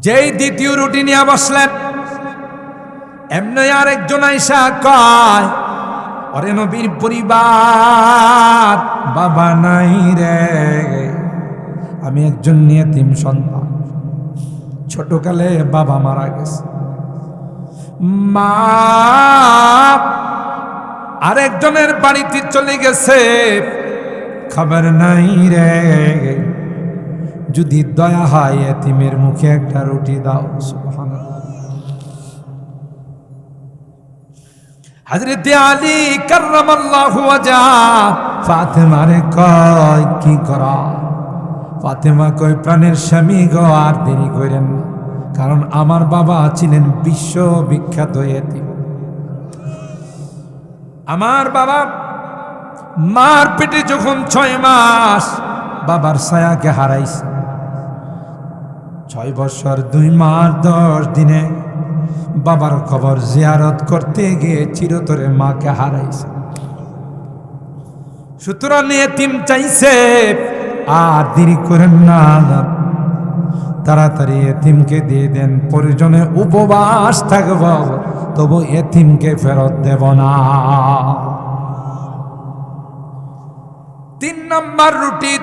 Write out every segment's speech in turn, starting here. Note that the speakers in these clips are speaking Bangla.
যেই দ্বিতীয় রুটি নিয়ে বসলেন, এমনি আরেকজন আইসা কয়, ওরে নবীর পরিবার, বাবা নাই রে, আমি একজন নিয়তিম সন্তান, ছোটকালে বাবা মারা গেছে, মা আরেকজনের বাড়িতে চলে গেছে, খবর নাই রে, যদি দয়া হয় এতিমের মুখে একটা রুটি দাও। সুবহানাল্লাহ। হযরত আলী কাররামাল্লাহু ওয়াজহা ফাতেমারে কয়, কি করা? ফাতেমা কয়, প্রাণের স্বামী গো, আর দেরি করেন না, কারণ আমার বাবা ছিলেন বিশ্ববিখ্যাত এতিম। আমার বাবা মার পেটে যখন 6 মাস বাবার ছায়াকে হারাইছে, 6 বছর 2 মাস 10 দিনে বাবার খবর জিয়ারত করতে গিয়ে চিরতরে মাকে হারাইছে। সুতরাং এতিম চাইছে, আর দেরি করেন না, তাড়াতাড়ি এতিমকে দিয়ে দেন, প্রয়োজনে উপবাস থাকব, তবু এতিমকে ফেরত দেব না। 3 নম্বর রুটি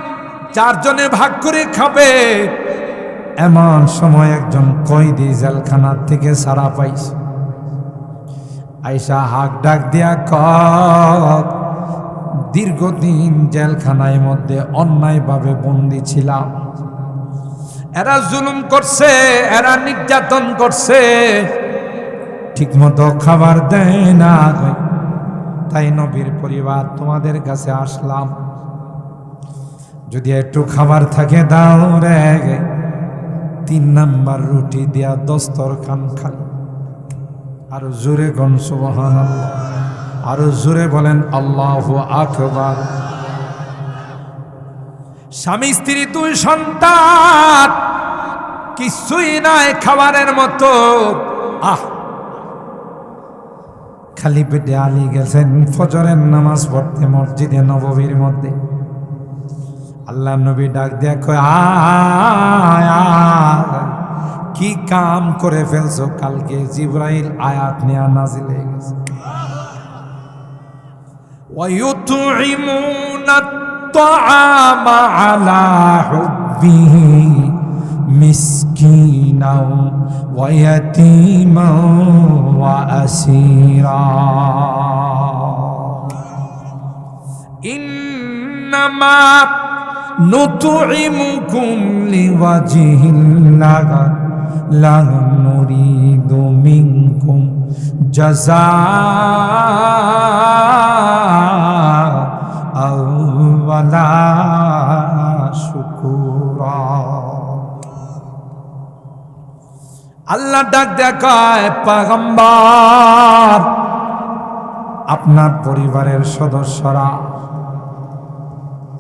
4 জনে ভাগ করে খাবে। এমন সময় একজন কয়েদি জেলখানার থেকে ছাড়া পাইছে, আইসা হাক ডাক দিয়া কয়, দীর্ঘদিন জেলখানার মধ্যে অন্যায়ভাবে বন্দী ছিলাম, এরা জুলুম করছে, এরা নির্যাতন করছে, ঠিকমতো খাবার দেয় না, তাই নবীর পরিবার তোমাদের কাছে আসলাম, যদি একটু খাবার থাকে দাও রে। 3 নম্বর রুটি দিয়া দস্তরখান খালি। আরো জোরে গন সুবহানাল্লাহ, আরো জোরে বলেন আল্লাহু আকবার। স্বামী স্ত্রী 2 সন্তান, কিছুই নাই খাবারের মতো। খালি পেটে আলী গেছেন ফজরের নামাজ পড়তে মসজিদে নববীর মধ্যে। আল্লাহ নবী ডাক দিয়া কয়, কি কাম করে ফেলছো, কালকে জিবরাইল আয়াত নিয়ে নাজিল হয়ে গেছে। ওয়ায়ুতঈমুনা আত-তাআমা আলা হুব্বিহি মিসকিনাও ওয়া ইয়াতীমাও ওয়া আসীরা ইন্নামা নুতঈমুকুম লিওয়াজহিল্লাহ লা নুরিদু মিনকুম জাযাআ ওয়ালা শুকুরা। আল্লাহ ডাক দেখায়, পয়গম্বর, আপনার পরিবারের সদস্যরা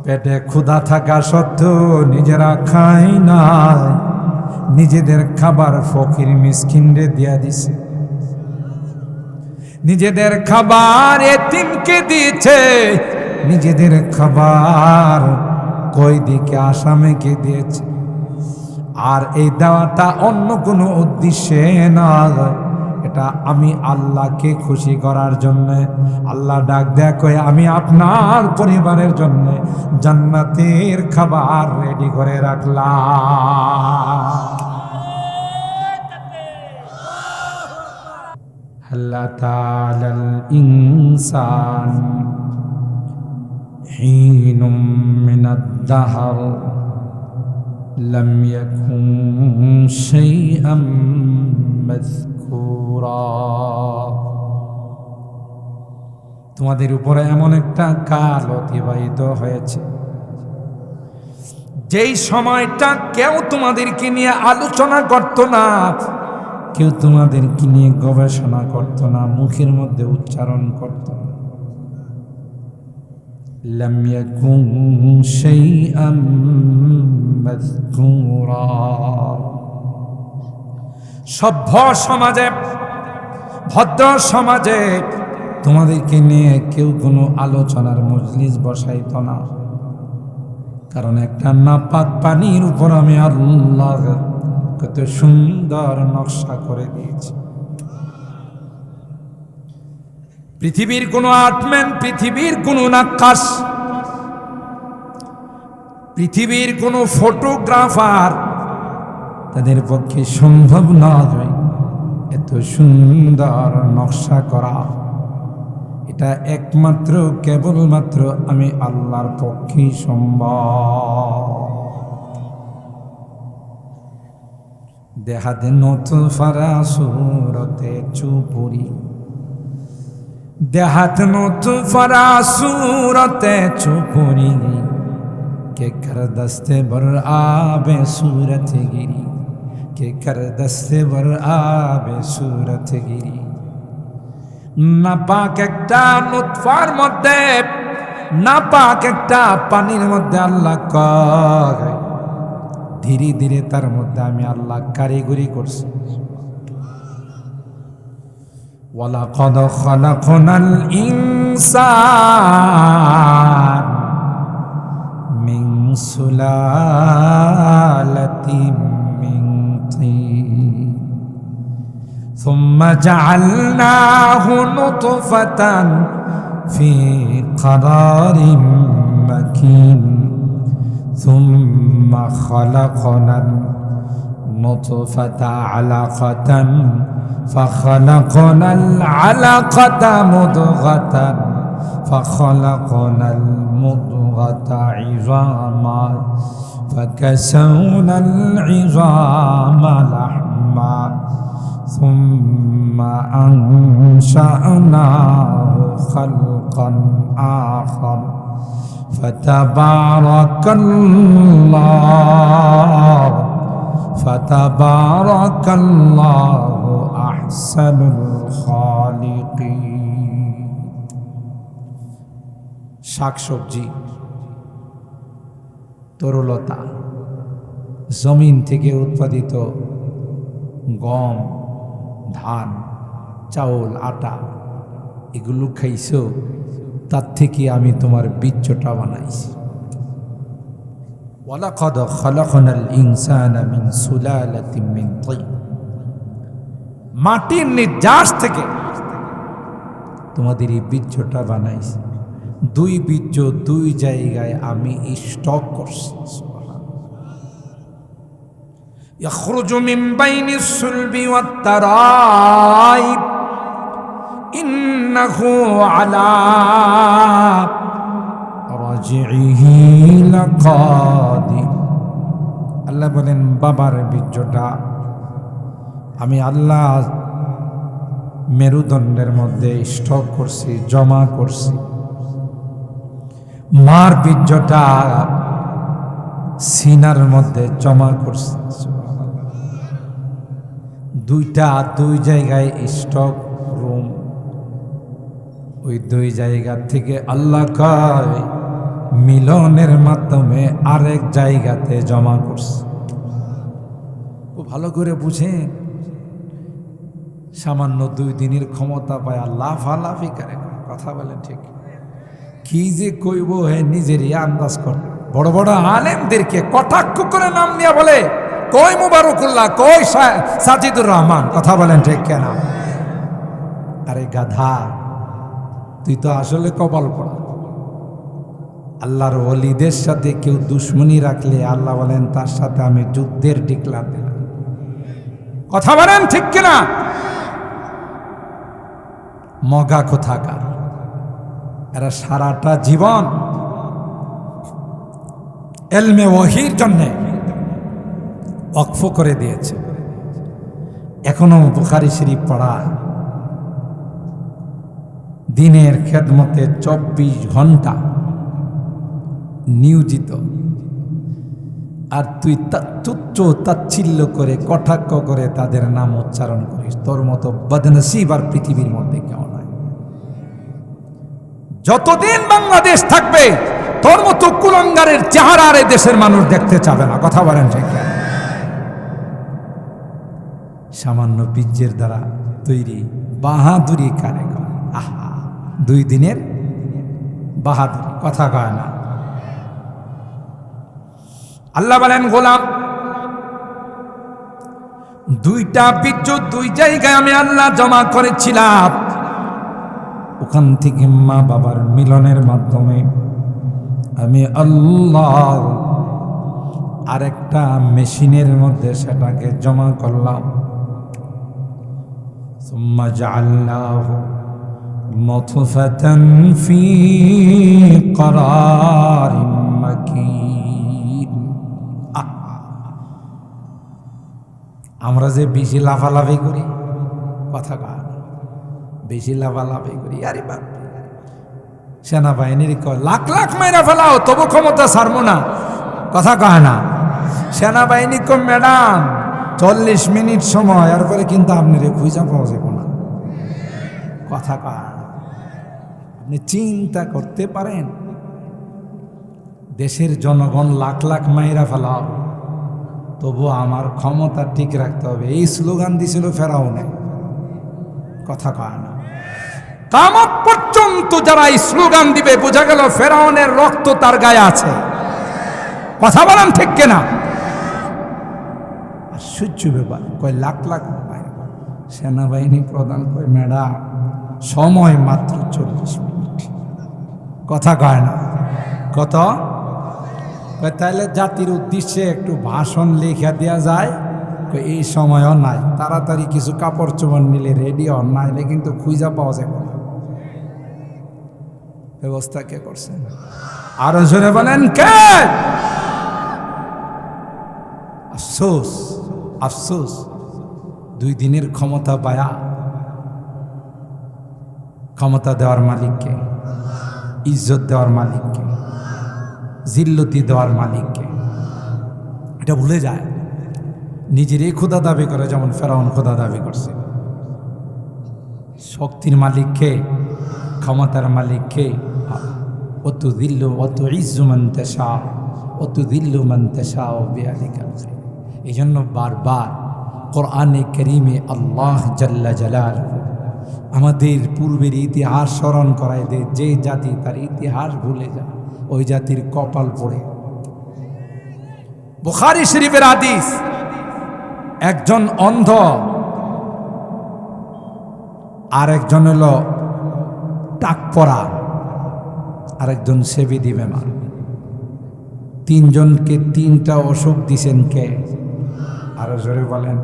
পেটে ক্ষুধা থাকা সত্ত্বেও নিজেরা খায় না, নিজেদের খাবার ফকির মিসকিনরে দিয়া দিছে, নিজেদের খাবার এতিমকে দিয়েছে, নিজেদের খাবার কয়েদিকে আসামিকে দিয়েছে। আর এই দেওয়াটা অন্য কোনো উদ্দেশ্যে না, এটা আমি আল্লাহকে খুশি করার জন্য। আল্লাহ ডাক দেয়া কয়, আমি আপনার পরিবারের জন্য জান্নাতের খাবার রেডি করে রাখলাম। আল্লাহ তাআলাল ইনসান হিনুম মিনাদ দাহর লাম ইয়াকুন শাইআম মাযকুরা। তোমাদের উপরে এমন একটা কাল অতিবাহিত হয়েছে, যেই সময়টা কেউ তোমাদেরকে নিয়ে আলোচনা করত না, কেউ তোমাদেরকে নিয়ে গবেষণা করত না, মুখের মধ্যে উচ্চারণ করত না। লাম ইয়াকুন শাইআম মাযকুরা। সভ্য সমাজে, ভদ্র সমাজে তোমাদেরকে নিয়ে কেউ কোনো আলোচনার মজলিস বসাইত না, কারণ একটা নাপাক পানির উপর আমি আল্লাহ কত সুন্দর নকশা করে দিয়েছে। পৃথিবীর কোন আর্টম্যান, পৃথিবীর কোন নাক্কাশ, পৃথিবীর কোন ফটোগ্রাফার তাদের পক্ষে সম্ভব নয় এত সুন্দর নকশা করা। এটা একমাত্র কেবলমাত্র আমি আল্লাহর পক্ষে সম্ভব। দেহাতে নতুফারা সুরতে চুপুরি, দেহাত নতুফারা সুরতে চুপুরি, के कर दस्ते बर आबे सूरत गिरी, के कर दस्ते बर आबे सूरत गिरी। নাপাক একটা নুতফার মধ্যে, নাপাক একটা পানির মধ্যে আল্লাহ কয় ধীরে ধীরে তার মধ্যে আমি আল্লাহ কারিগরি করছি। ওয়ালাকাদ খালাকনাল ইনসান মিন সুলালাতিন মিন তিন সুম্মা জাআলনাহু নুতফাতান ফি قرارিম মাকিন ثم خلقنا النطفة علقة فخلقنا العلقة مضغة فخلقنا المضغة عظاما فكسونا العظام لحما ثم أنشأناه خلقا آخر فتبارك الله أحسن الخالقين। শাকসবজি, তরলতা, জমিন থেকে উৎপাদিত গম, ধান, চাউল, আটা, এগুলো খাইছো, তার থেকে আমি তোমার বীর্যটা বানাইছি। ওয়ালাকাদ খালাকনাল ইনসানা মিন সুলালাতিন মিন তিন, মাটির নির্যাস থেকে তোমাদের এই বীর্যটা বানাইছি। দুই বীর্য দুই জায়গায় আমি স্টক করছি। ইয়াখরুজু মিন বাইনিস সুলবি ওয়াত তারাইব ইন্নাহু আলা রাজিহি লাকাদির। আল্লাহ বলেন বাবার বীর্যটা আমি আল্লাহ মেরুদণ্ডের মধ্যে স্টক করছি, জমা করছি। মার বীর্যটা সিনার মধ্যে জমা করছি। দুইটা দুই জায়গায় স্টক রুম, ওই দুই জায়গা থেকে আল্লাহ কয় মিলনের মাধ্যমে আরেক জায়গাতে জমা করছে। খুব ভালো করে বুঝেন, সামান্য 2 দিনের ক্ষমতা পায় আল্লাহ লাফালাফি করে কথা বলেন, ঠিক কি যে কইব হে নিজেরই আন্দাজ কর। বড় বড় আলেমদেরকে কটাক্ষ করে নাম নিয়ে বলে কই মুবারকুল্লাহ, কই সাজিদুর রহমান, কথা বলেন ঠিক কেন? আরে গাধা, তুই তো আসলে কপাল পড়া। আল্লাহর ওলিদের সাথে কেউ দুশ্মনী রাখলে আল্লাহ বলেন তার সাথে আমি যুদ্ধের ডিক্লার দিলাম। কথা বলেন ঠিক কিনা? মগা কোথাকার, এরা সারাটা জীবন এলমে ওয়াহির জন্যে ওয়াকফ করে দিয়েছে। এখনো বুখারী শরীফ পড়া, দিনের খেদমতে 24 ঘন্টা নিয়োজিত। আর তুই তুচ্ছ তাচ্ছিল্য করে কটাক্ষ করে তাদের নাম উচ্চারণ করিস। তোর মতো বদনসিব আর পৃথিবীর মধ্যে কেউ নয়। যতদিন বাংলাদেশ থাকবে তোর মতো কুলাঙ্গারের চেহারা আর এই দেশের মানুষ দেখতে চাবে না। কথা বলেন ঠিক? সামান্য বীর্যের দ্বারা তৈরি বাহাদুরি কারে কয়? আহা, 2 দিনের বাহাদুরি, কথা কয় না। আল্লাহ বলেন গোলাম দুইটা বিদ্যুৎ দুই জায়গায় আমি আল্লাহ জমা করেছিলাম। ওখান থেকে মা বাবার মিলনের মাধ্যমে আমি আল্লাহ আরেকটা মেশিনের মধ্যে সেটাকে জমা করলাম। সুম্মা জাআলনাহু নতফাতান ফি করারিম মাকিন। আমরা যে বেশি লাফালাফি করি, কথা কয় বেশি লাফালাফি করি, আরে বাপ সেনাবাহিনীর কয় লাখ লাখ মাইরা ফেলাও তবু ক্ষমতা ছাড়বো না, কথা কয় না। সেনাবাহিনী কো ম্যাডাম 40 মিনিট সময়, এরপরে কিন্তু আপনি খুঁজা পাওয়া যাবে না, কথা কয়। আপনি চিন্তা করতে পারেন দেশের জনগণ লাখ লাখ মাইরা ফেলাও তবু আমার ক্ষমতা ঠিক রাখতে হবে, এই স্লোগান দিছিল ফেরাউনে, কথা কয় না। কিয়ামত পর্যন্ত যারা এই স্লোগান দিবে বোঝা গেল ফেরাউনের রক্ত তার গায়ে আছে, কথা বলেন ঠিক কিনা? আশ্চর্য ব্যাপার, কয় লাখ লাখ সেনাবাহিনী প্রধান কয় ম্যাডাম সময় মাত্র 40 মিনিট, কথা কয় না। কত? তাহলে জাতির উদ্দেশ্যে একটু ভাষণ লেখা দেওয়া যায়, এই সময়ও নাই, তাড়াতাড়ি কিছু কাপড় চোপড় নিলে রেডি হন, না এলে কিন্তু খুঁজা পাওয়া যাবে না। ব্যবস্থা কে করছেন? আরো জোরে বলেন কে? আফসোস আফসোস, 2 দিনের ক্ষমতা পায়া ক্ষমতা দেওয়ার মালিককে, ইজ্জত দেওয়ার মালিককে, জিল্লতি দেওয়ার মালিককে এটা ভুলে যায়, নিজেরই খোদা দাবি করে, যেমন ফেরাউন খোদা দাবি করছে। শক্তির মালিককে, ক্ষমতার মালিককে, অত দিল্লু অত ইজ্জু মান তাশা অত দিল্লু মান তাশা বিয়াদিকাল খায়র। এই জন্য বারবার কোরআনে কারীমে আল্লাহ জাল্লা জালালুহু আমাদের পূর্বের ইতিহাস স্মরণ করায় দেয়, যে জাতি তার ইতিহাস ভুলে যায় ওই জাতির কপাল পড়ে। বুখারী শরীফের হাদিস, একজন অন্ধ আর একজন হলো টাক পরা, আরেকজন সেবিদি বেমার, 3 জনকে 3টা অসুখ দিছেন কে? আরো জোরে বলেন।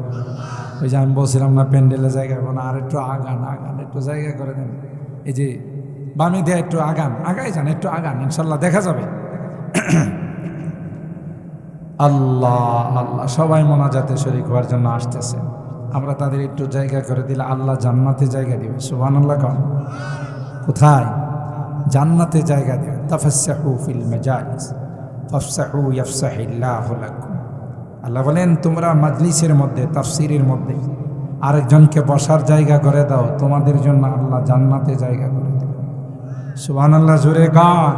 ওই যে আমি বলছিলাম না প্যান্ডেলের জায়গা কোনো, আর একটু আগান আগান, একটু জায়গা করে দেন, এই যে বামে দিয়ে একটু আগান, আগাই যান, একটু আগান, ইনশাল্লাহ দেখা যাবে। আল্লাহ আল্লাহ, সবাই মোনাজাতে শরীক হওয়ার জন্য আসতেছে, আমরা তাদের একটু জায়গা করে দিলে আল্লাহ জান্নাতে জায়গা দিবে। সুবহানাল্লাহ কন। কোথায়? জান্নাতে জায়গা দিবে। তাফাসসাহু ফিল মাজালিস ফাফসাহু ইয়াফসাহিল্লাহু লাকুম। আল্লাহ বলেন তোমরা মাজলিসের মধ্যে, তাফসীরের মধ্যে আরেকজনকে বসার জায়গা করে দাও, তোমাদের জন্য আল্লাহ জান্নাতে জায়গা করে দেবে। সুবহানাল্লাহ, জোরে গান।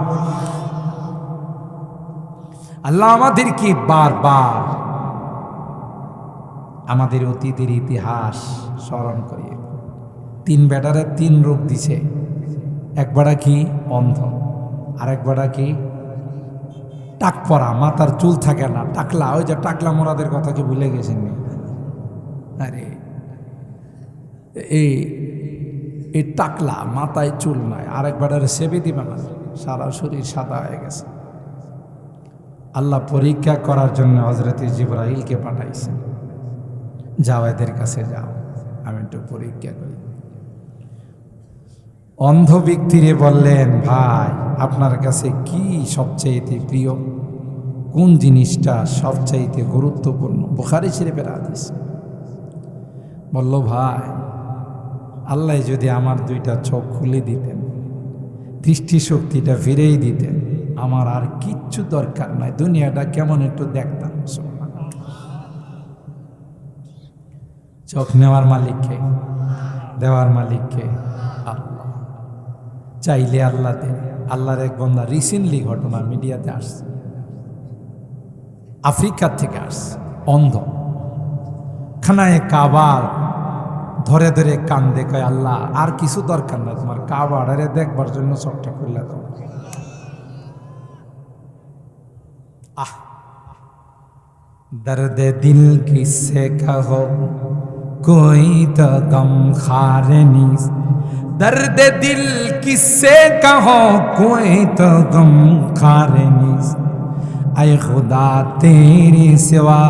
আল্লাহ আমাদেরকে বারবার আমাদের অতীতের ইতিহাস স্মরণ করিয়ে। 3 বেটারে 3 রূপ দিছে, এক বেটা কি অন্ধ, আরেক বেটা কি টাক পরা, মাথার চুল থাকে না, টাকলা, ওই যে টাকলা মোরাদের কথা কি ভুলে গেছেন? আরে এই টাকলা, মাথায় চুল নাই। আরেক বেটারে সেবে দিবে না, সারা শরীর সাদা হয়ে গেছে। আল্লাহ পরীক্ষা করার জন্য হযরত জিবরাইলকে পাঠাইছেন, যাও এদের কাছে যাও, আমি একটু পরীক্ষা করি। অন্ধ ব্যক্তিরে বললেন, ভাই আপনার কাছে কি সবচাইতে প্রিয়, কোন জিনিসটা সবচাইতে গুরুত্বপূর্ণ? বুখারী শরীফের হাদিস। বলল, ভাই আল্লাহ যদি আমার 2টা চোখ খুলে দিতেন, দৃষ্টি শক্তিটা ফিরেই দিতেন, আমার আর কিচ্ছু দরকার নাই, দুনিয়াটা কেমন একটু দেখতাম। চোখ নেওয়ার মালিককে, দেওয়ার মালিককে আল্লাহ। চাইলে আল্লাহ দেন। আল্লাহর এক বান্দা, রিসেন্টলি ঘটনা মিডিয়াতে আসছে, আফ্রিকার থেকে আসছে, অন্ধ, খানায় কাবার ধরে ধরে কান্দে, কয় আল্লাহ আর কিছু দরকার না, তোমার কাবারে দেখবার জন্য চোখটা খুলে দাও। दर्द दिल किससे कहो कोई तो गम खारे नीस, दर्द दिल किससे कहो कोई तो गम खारे नीस, ऐ खुदा तेरे सिवा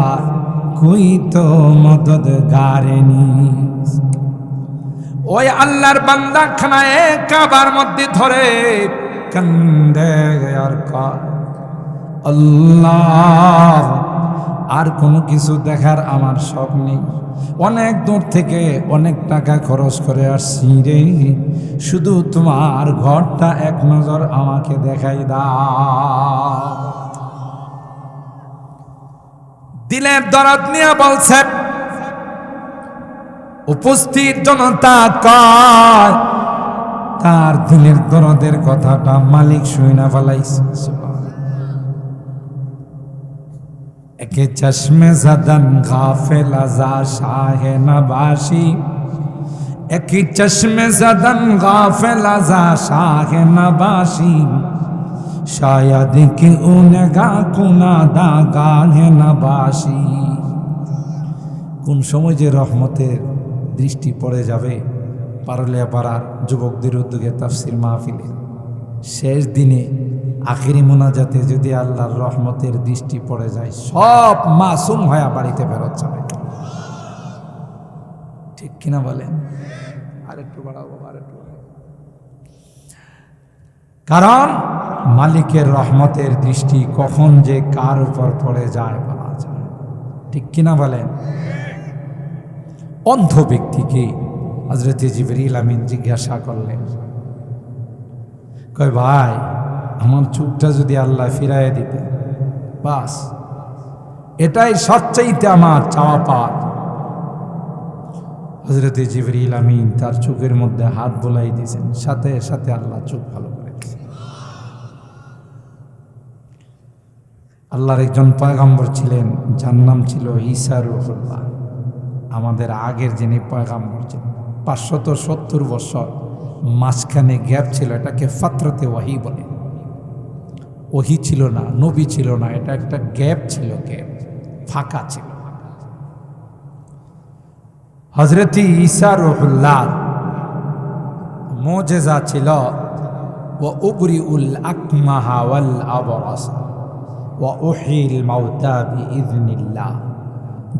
कोई तो मददगार नीस। ওই আল্লাহর বান্দা খানায় কাবার মধ্যে ধরে কান্দে আর কয়, আল্লাহ আর কোনো কিছু দেখার আমার শখ নেই, অনেক দূর থেকে অনেক টাকা খরচ করে আসছি রে, শুধু তোমার ঘরটা এক নজর আমাকে দেখাই দাও। দিলের দরদ নিয়ে বলছে, উপস্থিত জনতা কয় তার দিলের দরদের কথাটা মালিক শুনে ফেলাইছে। একে চশমে জাদান গাফেল আজা শাহে নবাসী, একে চশমে জাদান গাফেল আজা শাহে নবাসী, শায়দ কি উনগা কুনাদা গাহে নবাসী। কোন সময় যে রহমতের দৃষ্টি পড়ে যাবে পারুলিয়া পাড়ার যুবকদের উদ্যোগে তাফসির মাহফিলে শেষ দিনে আখিরি মোনাজাতে যদি আল্লাহর রহমতের দৃষ্টি পড়ে যায়, সব মাসুম হয়ে বাড়িতে ফেরত যাবে। ঠিক কিনা বলেন? আরেকটু বাড়াবো, আরেকটু বাড়াবো। কারণ মালিকের রহমতের দৃষ্টি কখন যে কার উপর পড়ে যায় বলা যায়। ঠিক কিনা বলেন? অন্ধ ব্যক্তিকে হযরত জিবরিল আমিন জিজ্ঞাসা করলেন, কয় ভাই আমার চোখটা যদি আল্লাহ ফিরাইয়া দিতেন, বাস এটাই সবচাইতে আমার চাওয়া পাওয়া। হযরত জিবরিল আমিন তার চোখের মধ্যে হাত বোলাই দিয়েছেন, সাথে সাথে আল্লাহ চোখ ভালো করে দিয়েছেন। আল্লাহর একজন পয়গম্বর ছিলেন, যার নাম ছিল ঈসা রূহুল্লাহ। আমাদের আগের যিনি পয়গম্বর ছিলেন, 570 বছর মাঝখানে গ্যাপ ছিল, এটাকে ফাতরাতে ওয়াহি বলে। ওহি ছিল না, নবী ছিল না, এটা একটা গ্যাপ ছিল, গ্যাপ, ফাঁকা ছিল। হযরত ঈসা রূহুল্লাহ মুজিজা ছিল ওয়া উবরিউল আকমাহা ওয়াল আবরাস ওয়া উহিল মাউতা বিইذনিল্লাহ।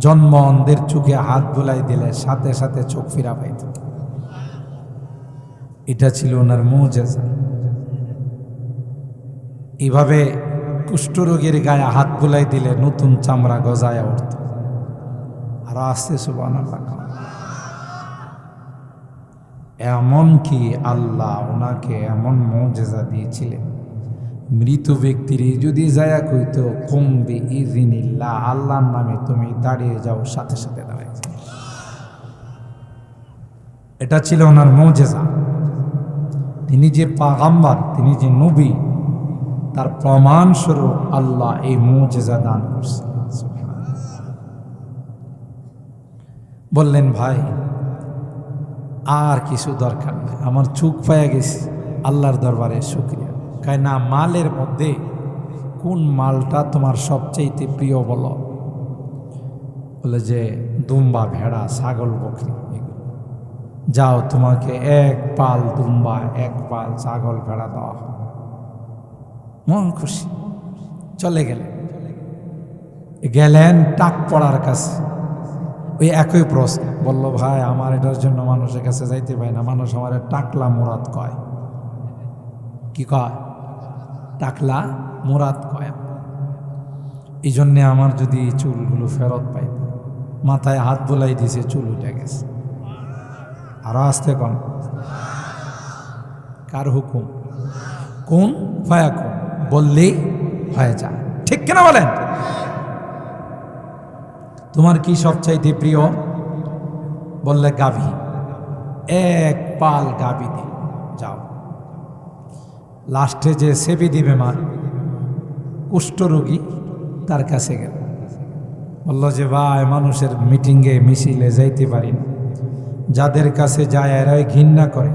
জন্ম অন্ধের চোখে হাত বুলাই দিলে সাথে সাথে চোখ ফিরা পাইত। এটা ছিল ওনার মুজিজা। এইভাবে কুষ্ঠরোগীর গায়ে হাত বুলাই দিলে নতুন চামড়া গজায় উঠত। আর আসতে সুবহানাল্লাহ। এমন কি আল্লাহ ওনাকে এমন মুজিজা দিয়েছিলেন, মৃত ব্যক্তির যদি যায়া কইতো কুম বিইযনিল্লাহ, আল্লাহর নামে তুমি দাঁড়িয়ে যাও, সাথে সাথে দাঁড়ায়। এটা ছিল ওনার মুজিজা। তিনি যে পয়গম্বর, তিনি যে নবী, তার প্রমাণ স্বরূপ আল্লাহ এই মুজিজা দান করছেন। বললেন ভাই আর কিছু দরকার নেই, আমার চোখ পাইয়া গেছি, আল্লাহর দরবারে শুকরিয়া। কায় না, মালের মধ্যে কোন মালটা তোমার সবচেয়ে প্রিয় বলো? বলে যে দুম্বা, ভেড়া, ছাগল, বকরি। যাও, তোমাকে 1 পাল দুম্বা, 1 পাল ছাগল, ভেড়া দেওয়া হয়। মন খুশি, চলে গেলেন টাক পড়ার কাছে। ওই একই প্রশ্ন বলল, ভাই আমার এটার জন্য মানুষের কাছে যাইতে পারে না, মানুষ আমার টাকলা মুরাদ কয়। কি কয়? টাকলা মুরাদ কয়। এই জন্যে আমার যদি চুলগুলো ফেরত পাই। মাথায় হাত বোলাই দিছে, চুল উঠে গেছে। আরো আসতে কন। কার হুকুম? কোন ফায়াকুন, বললেই হয়ে যায়। ঠিক কিনা বলেন? তোমার কি সবচাইতে প্রিয়? বললে গাভী। 1 পাল গাভী দি, যাও। লাস্টে যে সেবি দিবে মার, কুষ্ঠরোগী, তার কাছে গেল। বলল যে ভাই মানুষের মিটিংয়ে মিছিলে যাইতে পারি না, যাদের কাছে যায় এরাই ঘৃণা করে,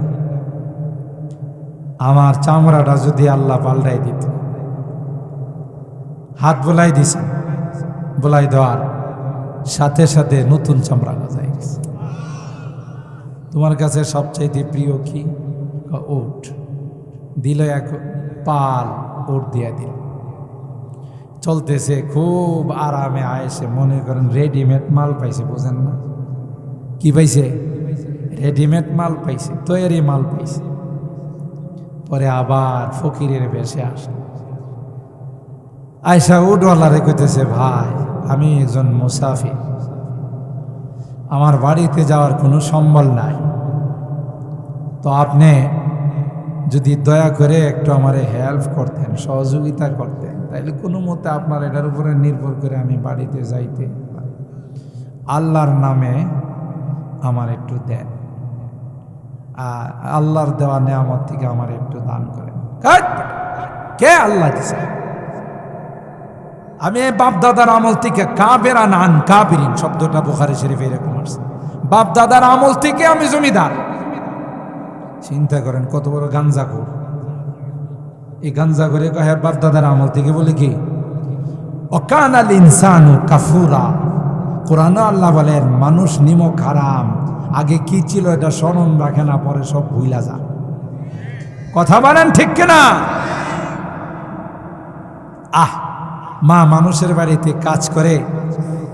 আমার চামড়াটা যদি আল্লাহ পাল্টাই দিত। হাত বোলাই দিছে, বলাই দেওয়ার সাথে সাথে নতুন চামড়া গজায় গেছে। তোমার কাছে সবচাইতে প্রিয় কি? উট। দিল এক পাল উট দিয়া দিল, চলতেছে খুব আরামে আয়েসে, মনে করেন রেডিমেড মাল পাইছে, বুঝেন না? কি পাইছে? রেডিমেড মাল পাইছে, তৈরি মাল পাইছে। পরে আবার ফকিরের বেশে আসে, আয়সা উটওয়ালারে কইতেছে, ভাই আমি একজন মুসাফির, আমার বাড়িতে যাওয়ার কোনো সম্বল নাই, তো আপনি যদি দয়া করে একটু আমারে হেল্প করতেন, সহযোগিতা করতেন, তাইলে কোনো মতে আপনার এটার উপরে নির্ভর করে আমি বাড়িতে যাইতে পারি। আল্লাহর নামে আমার একটু দেন, আর আল্লাহর দেওয়া নেয়ামত থেকে আমার একটু দান করেন। কে আল্লাহ দিছে? আমি বাপদাদার আমল থেকে কাবেরা নান কাবিরিন শব্দটা বুখারী শরীফে এরকম আছে, বাপদাদার আমল থেকে আমি জমিদার। চিন্তা করেন কত বড় গাঞ্জাখোর। এই গাঞ্জাখোরে কহে বাপদাদার আমল থেকে, বলে কি অকানাল ইনসানু কাফুরা। কোরআনে আল্লাহ বলেন মানুষ নিমক হারাম, আগে কি ছিল এটা স্মরণ রাখে না, পরে সব ভুইলা যা। কথা বলেন ঠিক কিনা? মা মানুষের বাড়িতে কাজ করে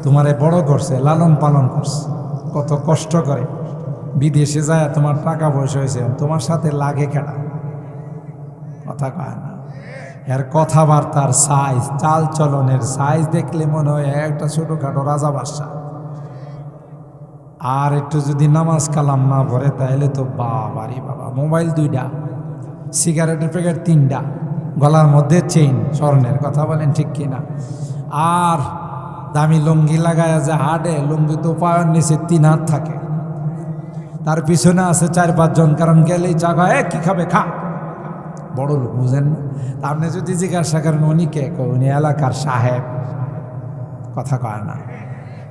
তোমারে বড় করছে, লালন পালন করছে, কত কষ্ট করে, বিদেশে যায় তোমার টাকা পয়সা হয়েছে, তোমার সাথে লাগে কেডা? কথা কয় না। এর কথাবার্তার সাইজ, চাল চলনের সাইজ দেখলে মনে হয় একটা ছোটখাটো রাজা বাদশা। আর একটু যদি নামাজ কালাম না পড়ে তাহলে তো বাবারি বাবা, মোবাইল 2টা, সিগারেটের প্যাকেট 3টা, গলার মধ্যে চেইন স্বর্ণের। কথা বলেন ঠিক কিনা? আর দামি লুঙ্গি লাগায় যে হাটে, লুঙ্গি তো পায়ের নিচে 3 হাত থাকে, তার পিছনে আছে 4-5 জন, কারণ গেলেই চাকা কি খাবে খা, বড় লোক, বুঝেন না? আপনি যদি জিজ্ঞাসা করেন উনি কে, উনি এলাকার সাহেব। কথা কয় না।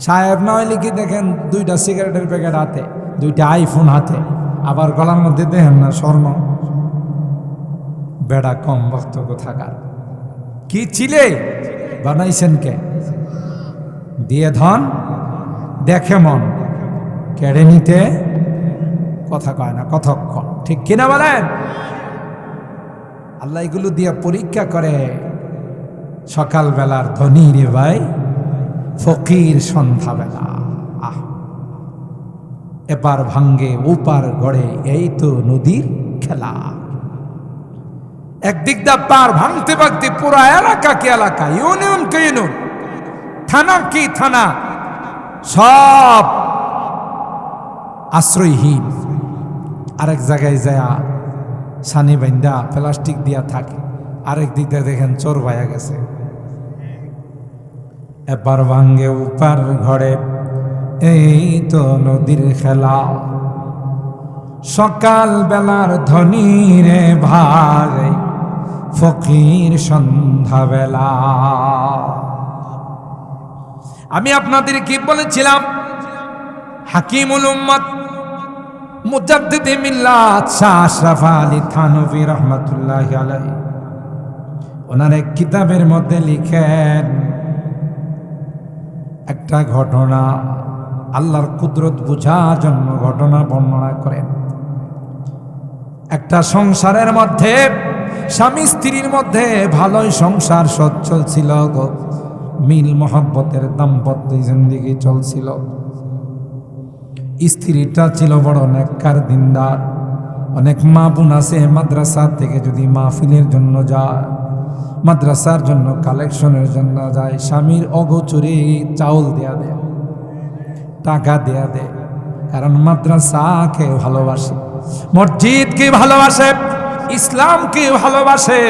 সাহেব না হইলে কি দেখেন 2টা সিগারেটের প্যাকেট হাতে, 2টা আইফোন হাতে, আবার গলার মধ্যে দেখেন না স্বর্ণ। বেড়া কম বক্তব্য থাকার কি ছিলে বানাইছেন কে? দিয়ে ধন দেখে মন, কেড়ে নিতে কথা কয় না, কতক্ষণ, ঠিক কিনা বলেন? আল্লাহ এগুলো দিয়ে পরীক্ষা করে। সকালবেলার ধনী রে ভাই, ফকির সন্ধ্যাবেলা। এপার ভাঙ্গে ওপার গড়ে, এই তো নদীর খেলা। একদিক দা পার ভাঙতে ভাঙতে পুরা এলাকা কি এলাকা, ইউনিয়ন কে ইউনিয়ন, থানা কি থানা, সব আশ্রয়হীন। আরেক জায়গায় যায় সানি বাইন্দা প্লাস্টিক দিয়া থাকে, আরেক দিক দিয়ে দেখেন চোর ভাইয়া গেছে। এপার ভাঙ্গে ওপার ঘরে, এই তো নদীর খেলা। সকাল বেলার ধনী রে ভাই, ফকির সন্ধ্যাবেলা। আমি আপনাদের কি বলেছিলাম? হাকিমুল উম্মত মুজাদ্দিদে মিল্লাত শাহ আশরাফ আলী থানভী রাহমাতুল্লাহি আলাইহি ওনার এক কিতাবের মধ্যে লিখেন একটা ঘটনা, আল্লাহর কুদরত বোঝার জন্য ঘটনা বর্ণনা করেন। একটা সংসারের মধ্যে স্বামী স্ত্রীর মধ্যে ভালোই সংসার সচ্ছল ছিল গো, মিল মহব্বতের দাম্পত্য জিন্দেগি চলছিল। স্ত্রীটা ছিল বড় নেককার দিনদার। অনেক মা বোন আছে মাদ্রাসা থেকে যদি মাহফিলের জন্য যায়, মাদ্রাসার জন্য কালেকশনের জন্য যায়, স্বামীর অগোচরে চাউল দেয়া দেয়, টাকা দেয়া দেয়, কারণ মাদ্রাসাকে ভালোবাসে, মসজিদকে ভালোবাসে, ইসলামকে ভালোবাসে,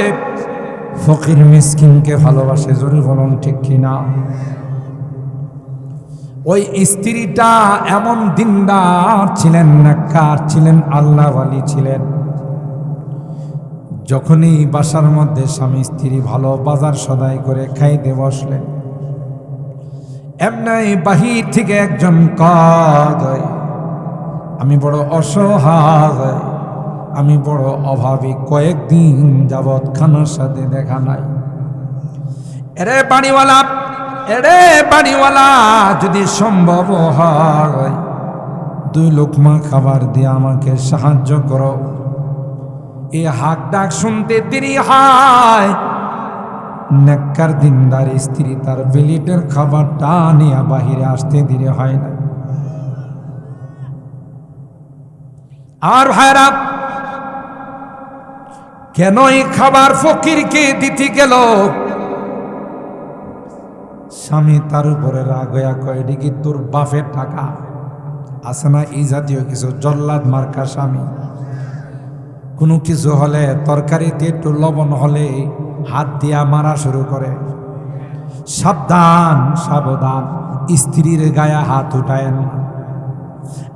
ফকির মিসকিনকে ভালোবাসে। জোরে বলুন ঠিক কিনা? ওই স্ত্রীটা এমন দিনদার ছিলেন, নেককার ছিলেন, আল্লাহওয়ালি ছিলেন। যখনই বাসার মধ্যে স্বামী স্ত্রী ভালো বাজার সদাই করে খাইতে বসলেন, এমনি বাহির থেকে একজন কয়, আমি বড় অসহায়, আমি বড় অভাবী, কয়েকদিন যাবৎ খানার সাথে দেখা নাই। এরে বাড়িওয়ালা, এরে বাড়িওয়ালা, যদি সম্ভব হয় 2 লোকমা খাবার দিয়ে আমাকে সাহায্য করো। এই হাক ডাক শুনতে দেরি হয়, নেককার দিনদার স্ত্রী তার প্লেটের খাবারটা নিয়ে বাহিরে আসতে দেরি হয় না। আর ভাইরা, কেন এই খাবার ফকিরকে দিতে গেল? স্বামী তার উপরে রাগ হইয়া কয়, এটা কি তোর বাপের টাকা? আছে না এই জাতীয় কিছু জল্লাদ মার্কা স্বামী। কোনো কিছু হলে, তরকারিতে একটু লবণ হলে হাত দিয়া মারা শুরু করে। সাবধান, সাবধান, স্ত্রীর গায়ে হাত উঠায় না।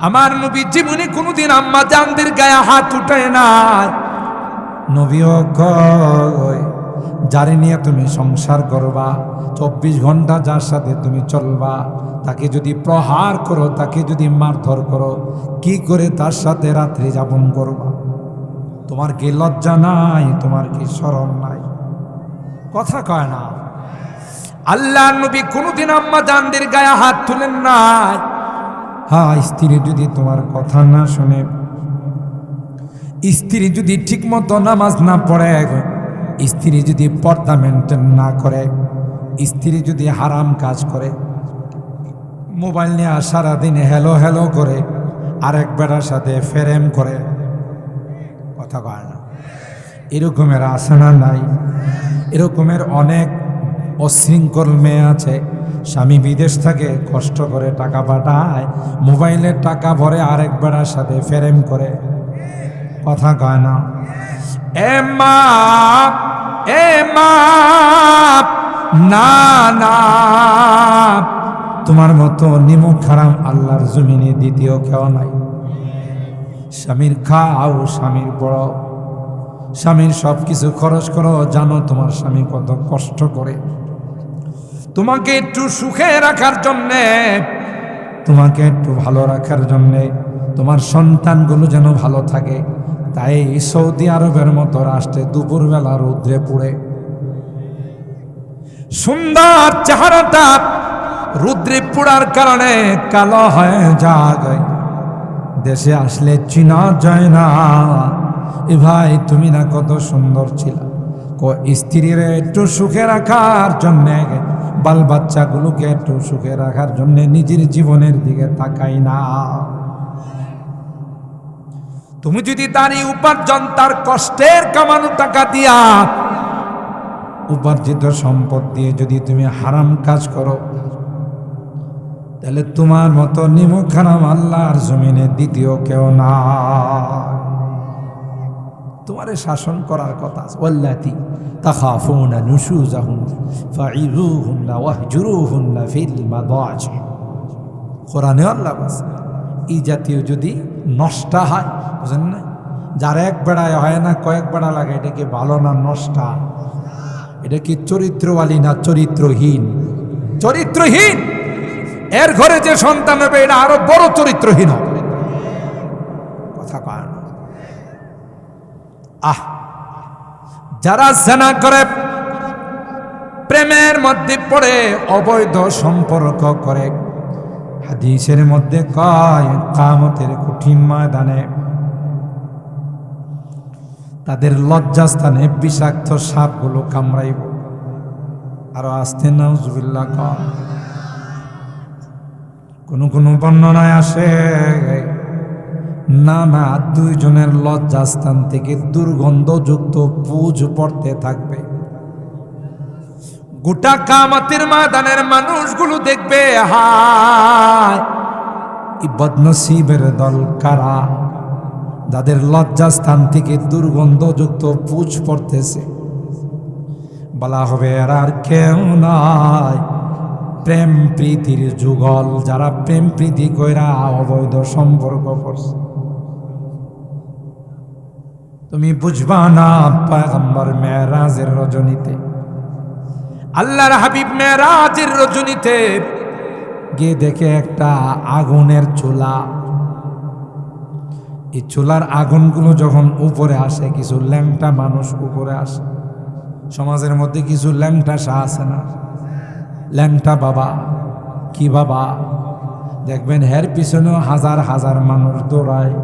আমার নবী জীবনে কোনোদিন আম্মা জানদের গায়ে হাত উঠায় না। নবীও কয়, যারে নিয়ে তুমি সংসার করবা, 24 ঘন্টা যার সাথে তুমি চলবা, তাকে যদি প্রহার করো, তাকে যদি মারধর করো, কি করে তার সাথে রাত্রি যাপন করবা? তোমার কি লজ্জা নাই? তোমার কি শরম নাই? কথা কয় না। আল্লাহ নবী কোনোদিন আম্মা জানদের গায়ে হাত তুলেন নাই। হ্যাঁ, স্ত্রী যদি তোমার কথা না শুনে, স্ত্রী যদি ঠিক মতো নামাজ না পড়ে, স্ত্রী যদি পর্দা মেনটেন না করে, স্ত্রী যদি হারাম কাজ করে, মোবাইল নিয়ে সারাদিন হ্যালো হ্যালো করে, আরেক বেটার সাথে ফেরেম করে, কথা কয় না। এরকমের আছে না নাই? এরকমের অনেক অশৃঙ্খল মেয়ে আছে, স্বামী বিদেশ থেকে কষ্ট করে টাকা পাঠায়, মোবাইলের টাকা ভরে আরেক বেটার সাথে ফেরেম করে, কথা কয় না। এ মা, এ মা, না না, তোমার মতো নিমক হারাম আল্লাহর জমিনে দ্বিতীয় কেউ নাই। স্বামীর খাও, স্বামীর বড়, স্বামীর সব কিছু খরচ করো। জানো তোমার স্বামী কত কষ্ট করে তোমাকে একটু সুখে রাখার জন্যে, তোমাকে একটু ভালো রাখার জন্যে, তোমার সন্তানগুলো যেন ভালো থাকে। তাই সৌদি আরবের মতো রাষ্ট্রে দুপুরবেলা রৌদ্রে পুড়ে, সুন্দর চেহারাটা রৌদ্রে পোড়ার কারণে কালো হয়ে যায়। দেশে আসলে চিনা যায় না। এ ভাই, তুমি না কত সুন্দর ছিল। স্ত্রীর একটু সুখে রাখার জন্যে, বাল বাচ্চাগুলোকে একটু সুখে রাখার জন্যে নিজের জীবনের দিকে তাকাই না। তুমি যদি তার উপার্জন, তার কষ্টের কামানো টাকা দিয়া, উপার্জিত সম্পদ দিয়ে যদি তুমি হারাম কাজ করো, তাহলে তোমার মতো নিমক হারাম আল্লাহর জমিনে দ্বিতীয় কেউ না। তোমারে শাসন করার কথা। ওয়াল্লাতি তাখাফুনা নুশুজাহুন্না ফাইযুহুন্না ওয়াহজুরুহুন্না ফিল মাদাজি। কোরআনে আল্লাহ বলেন, এই জাতীয় যদি নষ্টা হয়, বুঝেন না, যার এক বেড়ায় হয় না, কয়েক বেড়া লাগে, এটা কি ভালো না নষ্টা? এটা কি চরিত্রওয়ালী না চরিত্রহীন? চরিত্রহীন। এর ঘরে যে সন্তান হবে, এটা আরো বড় চরিত্রহীন হবে। কথা কয় না। যারা জানা করে, প্রেমের মধ্যে পড়ে, অবৈধ সম্পর্ক করে, হাদিসের মধ্যে কয় কিয়ামতের কঠিন ময়দানে তাদের লজ্জাস্থানে বিষাক্ত সাপগুলো কামড়াইব। আরো আসতে নাউজুবিল্লাহ কয়। কোন বর্ণনায় আসে, না না, 2 জনের লজ্জাস্থান থেকে দুর্গন্ধযুক্ত পুঁজ পড়তে থাকবে। গোটা কিয়ামতের ময়দানের মানুষগুলো দেখবে, হায় এই বদনসিবের দল কারা, যাদের লজ্জাস্থান থেকে দুর্গন্ধযুক্ত পুঁজ পড়তেছে। বলা হবে, এরা আর কেউ নাই, প্রেম প্রীতির যুগল, যারা প্রেম প্রীতি কইরা অবৈধ সম্পর্ক করছে। তুমি বুঝবা না, পয়গম্বর মেরাজের রজনীতে, আল্লাহর হাবিব মেরাজের রজনীতে গিয়ে দেখে একটা আগুনের চুলা। এই চুলার আগুনগুলো যখন উপরে আসে, কিছু ল্যাংটা মানুষ উপরে আসে। সমাজের মধ্যে কিছু ল্যাংটা শাহ আছে না, ল্যাংটা বাবা কি বাবা, দেখবেন এর পিছনেও হাজার হাজার মানুষ দৌড়ায়।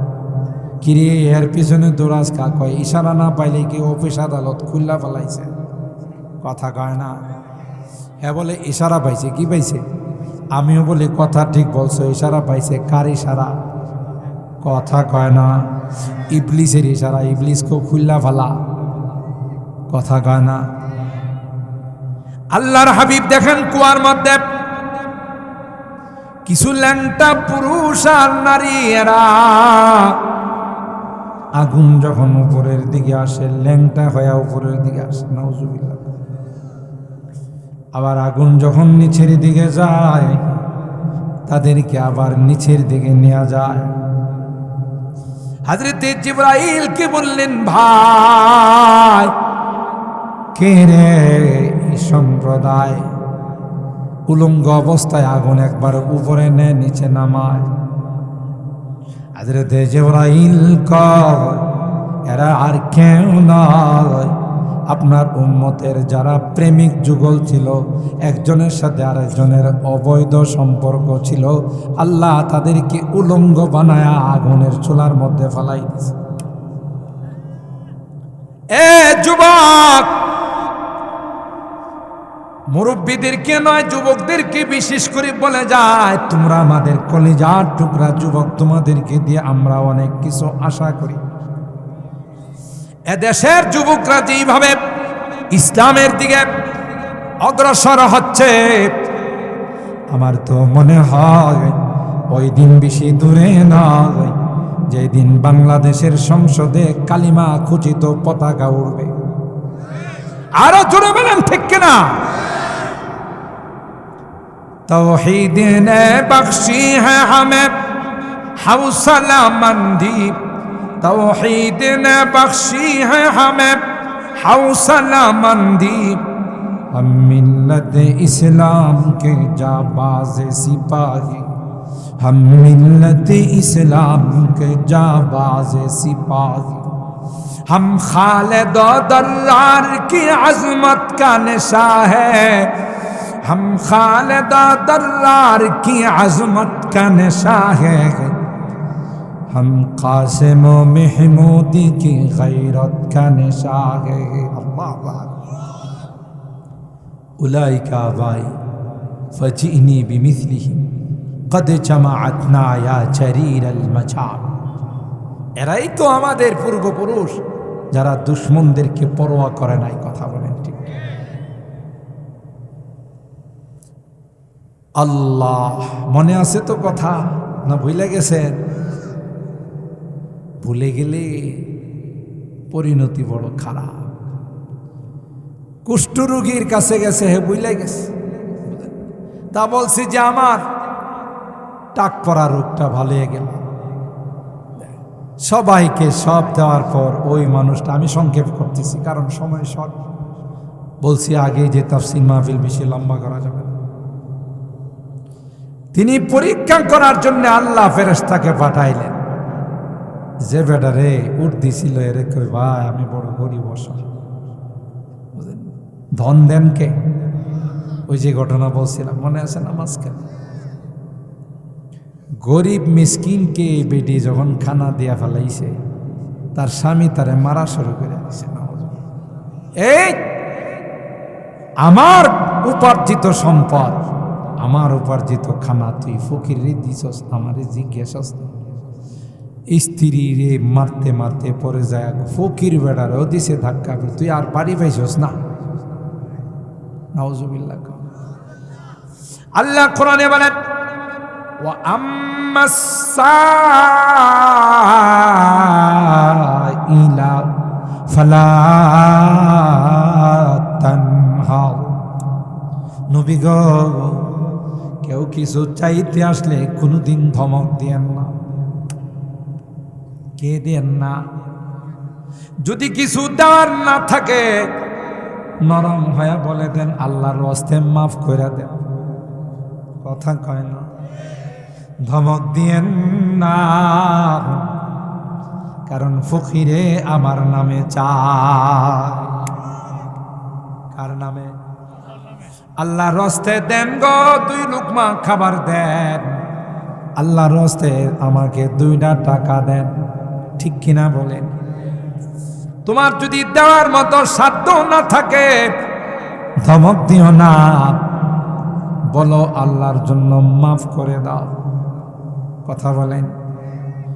কিরে এর পিছনে দৌড়াস কা? কয় ইশারা না পাইলে কি অফিস আদালত খুল্লা ফেলাইছে। কথা কয় না। হ্যাঁ বলে ইশারা পাইছে। কি পাইছে? আমিও বলি কথা ঠিক বলছো, ইশারা পাইছে। কার ইশারা? কথা কয় না। ইবলিসের ইশারা, ইবলিসকে খুল্লা ফেলা। কথা কয় না। আল্লাহর হাবিব দেখেন কুয়ার মধ্যে কিছু ল্যাংটা পুরুষ আর নারী, এরা আগুন যখন উপরের দিকে আসে ল্যাংটা হয়ে উপরের দিকে আসে, নাউজুবিল্লাহ। আবার আগুন যখন নিচের দিকে যায় তাদেরকে আবার নিচের দিকে নেওয়া যায়। হযরত জিবরাইলকে বললেন, ভাই কে রে এই সম্প্রদায় উলঙ্গ অবস্থায় আগুন একবার উপরে নেয় নিচে নামায়। হযরত জিবরাইল কয়, এরা আর কেউ নয়, আপনার উম্মতের যারা প্রেমিক যুগল ছিল, একজনের সাথে আরেকজনের অবৈধ সম্পর্ক ছিল, আল্লাহ তাদেরকে উলঙ্গ বানায়া আগুনের চুলার মধ্যে ফেলাই দিয়েছে। এ যুবক, মুরব্বীদেরকে নয় যুবকদেরকে বিশেষ করে বলে যায়, তোমরা আমাদের কলিজার টুকরা যুবক, তোমাদেরকে দিয়ে আমরা অনেক কিছু আশা করি। এদেশের যুবকরা যেভাবে ইসলামের দিকে অগ্রসর হচ্ছে, আমার তো মনে হয় ওই দিন বেশি দূরে নয় যেদিন বাংলাদেশের সংসদে কালিমা খচিত পতাকা উড়বে। আরো জোরে বলেন ঠিক কিনা? तौहीद ने बख्शी है हमें हौसला मंदी, तौहीद ने बख्शी है हमें हौसला मंदी, हम मिल्लत इस्लाम के जाबाज सिपाही, हम मिल्लत इस्लाम के जाबाज सिपाही, हम खालिद दर्रार की अजमत का निशा है, हम खालिद दर्रार की अजमत का निशा है, हम कासिम महमूदी की गैरत का निशा है। अल्लाह उलाइका आबाई फजीनी बिमिथलिहिम कद जमाअतना या चरीर अल मचाब। এরাই তো আমাদের পূর্বপুরুষ যারা দুশমনদেরকে পরোয়া করে নাই। কথা বলেন ঠিক? আল্লাহ, মনে আছে তো কথা না ভুলে গেছেন? ভুলে গেলে পরিণতি বড় খারাপ। কুষ্ঠরোগীর কাছে গেছে, হে ভুলে গেছে। তা বলছি যে আমার টাক পড়া রোগটা ভালো হয়ে গেল। সবাইকে সব দেওয়ার পর ওই মানুষটা, আমি সংক্ষেপ করতেছি কারণ সময় শর্ট, বলছি আগে যে তাফসীর মাহফিল বেশি লম্বা করা যাবে না। তিনি পরীক্ষা করার জন্য আল্লাহ ফেরেশতাকে পাঠাইলেন, যে বেটারে উঠ দিছিল এরে কই, ভাই আমি বড় গরিব অসহায়, ধন দেন কে? ওই যে ঘটনা বলছিলাম মনে আছে না মাঝখানে? গরিব মিসকিনকে বেটি যখন খানা দিয়া ফেলাইছে, তার স্বামী তারে মারা শুরু করে দিছে। এই আমার উপার্জিত সম্পদ, আমার উপার্জিত খানা তুই ফকিরে দিছস, আমারে জিজ্ঞাসা স্ত্রী রে মারতে মারতে পরে যায় ফকির বেড়ারও দিছে ধাক্কা, তুই আর বাড়ি পাইছস না। নাউজুবিল্লাহ। আল্লাহ কোরআনে বলেন, ওয়া আম্মাস সাইলা ফালা তানহার। নবী গো, কেউ কিছু চাইতে আসলে কোনোদিন ধমক দিয়েন না। কে দেন না? যদি কিছু দেওয়ার না থাকে নরম হয়ে বলে দেন, আল্লাহর রাস্তে মাফ করে দেন। কথা কয় না? ধমক দিয়েন না, কারণ ফকিরে আমার নামে চায়। কার নামে? আল্লাহর রাস্তে দেন গো 2 লুকমা খাবার দেন, আল্লাহর রাস্তে আমাকে 2টা টাকা দেন। ঠিক কিনা বলেন? তোমার যদি দেওয়ার মতো সাধ্য না থাকে ধমক দিও না, বলো আল্লাহর জন্য মাফ করে দাও। কথা বলেন।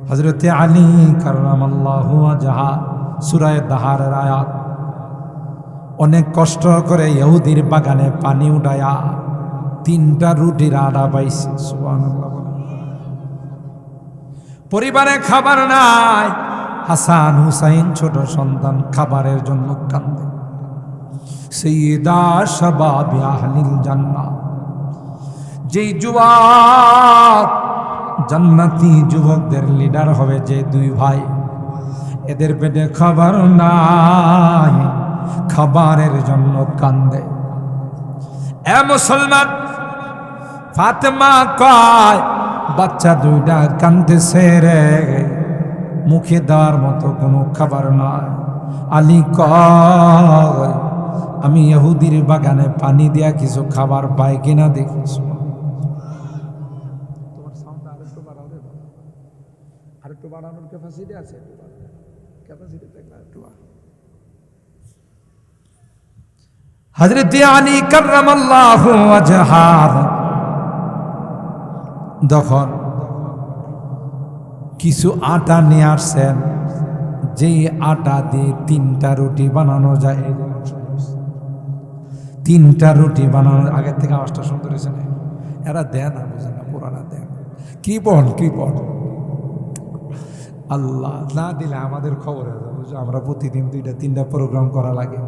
হযরতে আলী কাররামাল্লাহু ওয়াজহা সূরা দাহারের আয়াত, অনেক কষ্ট করে ইহুদির বাগানে পানি উঠায়া 3টা রুটির আটা পাইছে। সুবহানাল্লাহ। পরিবারে খাবার নাই, হাসান হুসাইন ছোট সন্তান খাবারের জন্য কান্দে। সাইয়্যিদা শাবাবি আহলিল জান্নাহ, যেই যুবক জান্নাতি যুবকদের লিডার হবে, যে 2 ভাই, এদের পেটে খাবার নাই, খাবারের জন্য কান্দে। এ মুসলমান, ফাতেমা কয় বাচ্চা 2টা কান্দতেছে রে, মুখে দেওয়ার মতো কোনো খাবার নাই। আলী কয় আমি ইহুদির বাগানে পানি দিয়া কিছু খাবার পাই কিনা দেখিস। তোমার সাউন্ড আরেকটু বাড়াও রে বাবা, আরেকটু বাড়ানোর ক্যাপাসিটি আছে? ক্যাপাসিটি থাকলে একটু। হযরত আলী কাররামাল্লাহু ওয়াজহাহ যখন কিছু আটা নিয়ে আসছেন, যেই আটা দিয়ে 3টা রুটি বানানো যায়, 3টা রুটি বানানোর আগের থেকে আওয়াজটা সুন্দর হয়েছে না? এরা দেয় না, বুঝে না, পুরানা দেয়। কৃপণ আল্লাহ না দিলে আমাদের খবর হয়ে যাবে। আমরা প্রতিদিন 2টা-3টা প্রোগ্রাম করা লাগে।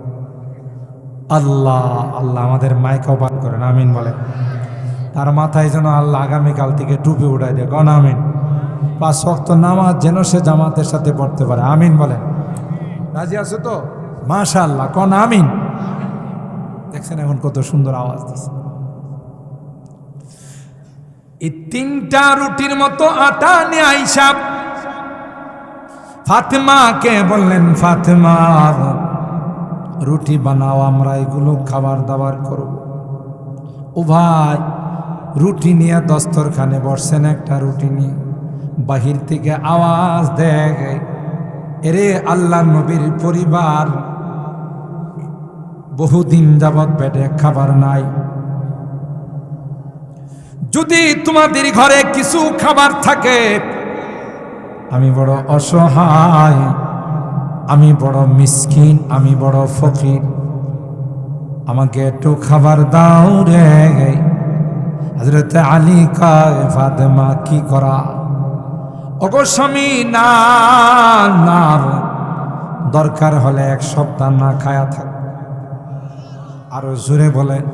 আল্লাহ আল্লাহ আমাদের মাইক অবাক করেন, আমিন বলেন। তার মাথায় যেন আল্লাহ আগামীকাল থেকে টুপি উঠাই দেয়, কন আমিন। 5 ওয়াক্ত নামাজ যেন সে জামাতের সাথে পড়তে পারে, আমিন বলেন। রাজি আছে তো? মাশাআল্লাহ, কন আমিন। দেখছেন এখন কত সুন্দর আওয়াজ দিচ্ছে। এই 3টা রুটির মতো আটা নিয়ে আইসা ফাতেমাকে বললেন, ফাতেমা রুটি বানাও, আমরা এগুলো খাবার দাবার করব। ও ভাই, রুটি নিয়ে দস্তরখানে বসছেন, একটা রুটি নিয়ে বাহির থেকে আওয়াজ দেয়, এরে আল্লাহ নবীর পরিবার, বহুদিন যাবৎ পেটে খাবার নাই, যদি তোমাদের ঘরে কিছু খাবার থাকে, আমি বড় অসহায়, আমি বড় মিসকিন, আমি বড় ফকির, আমাকে একটু খাবার দাও রে। হযরত আলী কয় ফাতেমা কি করা? ওগো স্বামী, না না, দরকার হলে 1 সপ্তাহ না খায়া থাক। আরো জোরে বলেন,